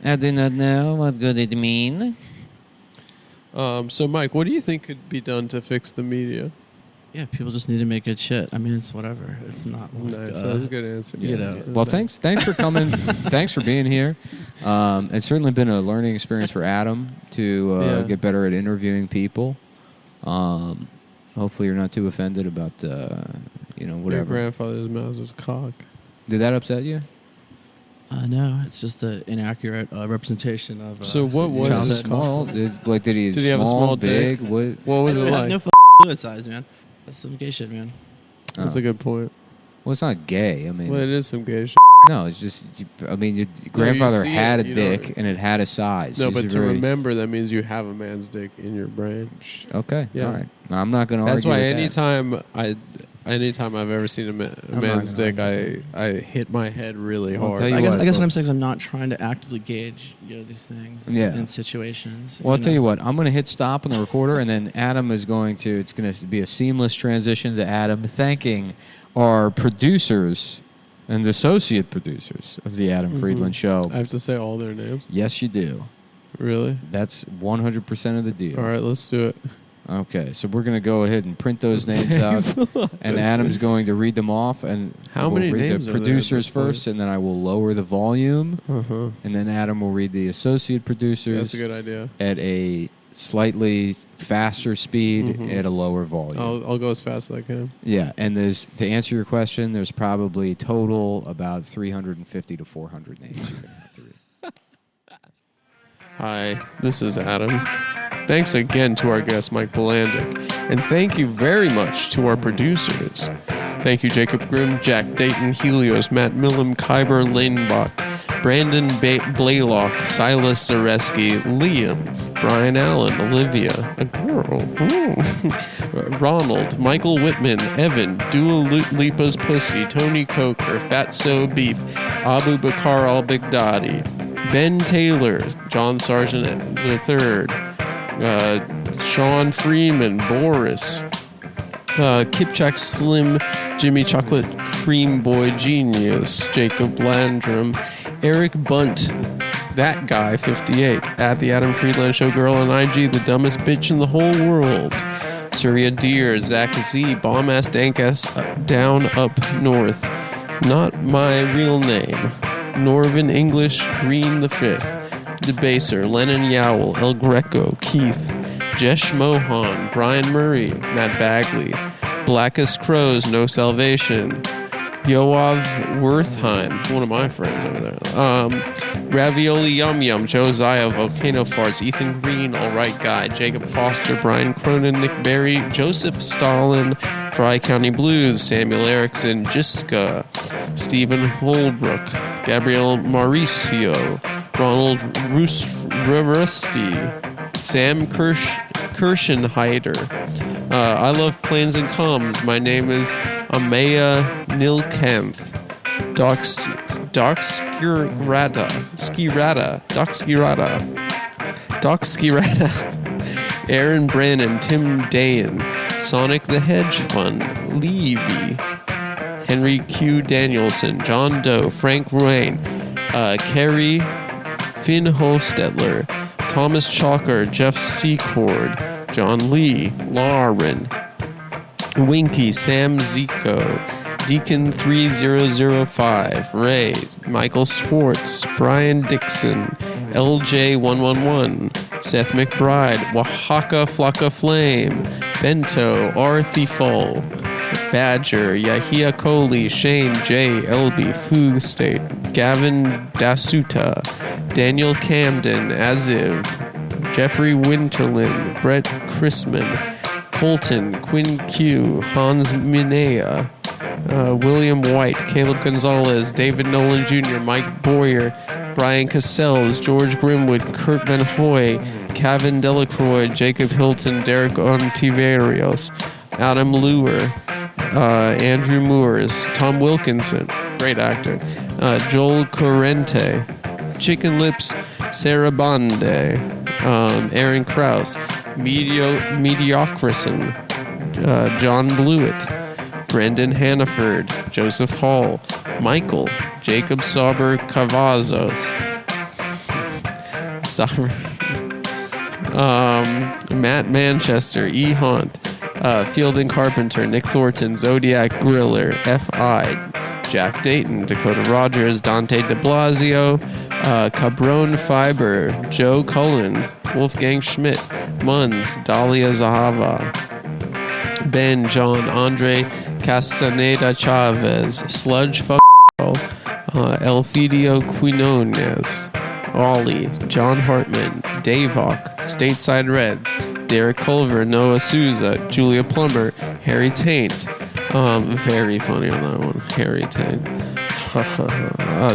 I do not know what good it mean. So, Mike, what do you think could be done to fix the media? Yeah, people just need to make good shit. I mean, it's whatever. It's not like, nice. That's a good answer. Well, thanks for coming. Thanks for being here. It's certainly been a learning experience for Adam to get better at interviewing people. Hopefully, you're not too offended about whatever. Your grandfather's mouth was cock. Did that upset you? No, it's just an inaccurate representation of. So what was childhood. Small? Did he have a small big? dick? What was it like? No fluid size, man. That's some gay shit, man. That's a good point. Well, it's not gay. I mean, Well, it is some gay shit. no, it's just. I mean, your grandfather had a dick and it had a size. No, He's but a to very- remember, that means you have a man's dick in your brain. Okay, Yeah. all right. I'm not going to argue. That's why with that. anytime anytime I've ever seen a man's dick, I hit my head really I'll hard. tell you I guess what, what I'm saying is I'm not trying to actively gauge these things in situations. Well, I'll tell you what. I'm going to hit stop on the recorder, and then Adam is going to. It's going to be a seamless transition to Adam thanking our producers and associate producers of the Adam Friedland Show. I have to say all their names? Yes, you do. Really? That's 100% of the deal. All right, let's do it. Okay, so we're going to go ahead and print those names out, and Adam's going to read them off. And how we'll many read names the are there producers at this point? first, and then I will lower the volume, and then Adam will read the associate producers. That's a good idea. At a slightly faster speed at a lower volume. I'll go as fast as I can. Yeah, and to answer your question, there's probably total about 350 to 400 names you're going to have to read. Hi, this is Adam. Thanks again to our guest, Mike Bilandic. And thank you very much to our producers. Thank you, Jacob Grimm, Jack Dayton, Helios, Matt Millum, Kyber Lanebach, Brandon Blaylock, Silas Zareski, Liam, Brian Allen, Olivia, a girl, Ronald, Michael Whitman, Evan, Dua Lipa's Pussy, Tony Coker, Fatso Beef, Abu Bakar al-Baghdadi, Ben Taylor, John Sargent III, Sean Freeman, Boris, Kipchak Slim, Jimmy Chocolate Cream Boy Genius, Jacob Landrum, Eric Bunt, That Guy 58, at the Adam Friedland Show Girl on IG, the dumbest bitch in the whole world, Surya Deer, Zach Z, Bomb Ass Dank Ass Down Up North, Not My Real Name, Norvin English, Green the Fifth, Debaser, Lennon Yowell, El Greco, Keith, Jesh Mohan, Brian Murray, Matt Bagley, Blackest Crows, No Salvation, Yoav Wertheim, one of my friends over there, Ravioli Yum Yum, Josiah, Volcano Farts, Ethan Green, Alright Guy, Jacob Foster, Brian Cronin, Nick Berry, Joseph Stalin, Tri-County Blues, Samuel Erickson, Jiska, Stephen Holbrook, Gabriel Mauricio, Ronald Rusty, Sam Kirshenheider. I love planes and comms. My name is Amaya Nilkanth. Doc Skirata. Aaron Brannon, Tim Dayan, Sonic the Hedge Fund, Levy, Henry Q. Danielson, John Doe, Frank Ruane, Kerry Finn Hostetler, Thomas Chalker, Jeff Secord, John Lee, Lauren, Winky, Sam Zico, Deacon 3005, Ray, Michael Swartz, Brian Dixon, LJ111, Seth McBride, Oaxaca Flocka Flame, Bento, Arthi Fall, Badger, Yahia Coley, Shane J. Elby, Foog State, Gavin Dasuta, Daniel Camden, Aziv, Jeffrey Winterland, Brett Chrisman, Colton, Quinn Q, Hans Minea, William White, Caleb Gonzalez, David Nolan Jr., Mike Boyer, Brian Cassels, George Grimwood, Kurt Van Hoy, Kevin Delacroix, Jacob Hilton, Derek Ontiverios, Adam Luer, Andrew Moores, Tom Wilkinson, great actor, Joel Corrente, Chicken Lips, Sarah Bonde, Aaron Krause, Mediocrison, John Blewett, Brendan Hannaford, Joseph Hall, Michael, Jacob Sauber Cavazos, Matt Manchester, E. Hunt, Fielding Carpenter, Nick Thornton, Zodiac Griller, F.I., Jack Dayton, Dakota Rogers, Dante de Blasio, Cabron Fiber, Joe Cullen, Wolfgang Schmidt, Munz, Dahlia Zahava, Ben, John, Andre Castaneda Chavez, Sludge Fuck, Elfidio Quinones, Ollie, John Hartman, Davok, Stateside Reds, Derek Culver, Noah Souza, Julia Plumber, Harry Taint. Very funny on that one, Harry Taint.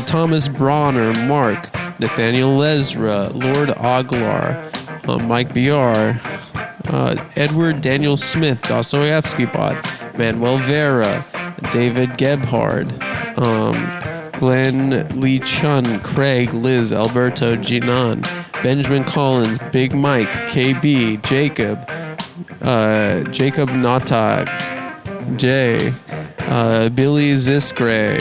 Thomas Bronner, Mark, Nathaniel Lesra, Lord Oglar, Mike BR, Edward Daniel Smith, Dostoevsky Pod, Manuel Vera, David Gebhard, Glenn Lee Chun, Craig, Liz, Alberto, Jinan, Benjamin Collins, Big Mike, KB, Jacob, Jacob Notag, Jay, Billy Ziskray,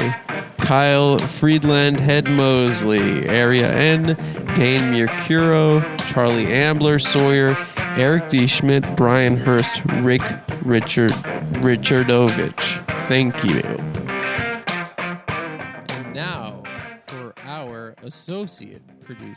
Kyle Friedland, Head Mosley, Area N, Dane Mercuro, Charlie Ambler, Sawyer, Eric D. Schmidt, Brian Hurst, Rick Richardovich. Thank you. And now for our associate producer.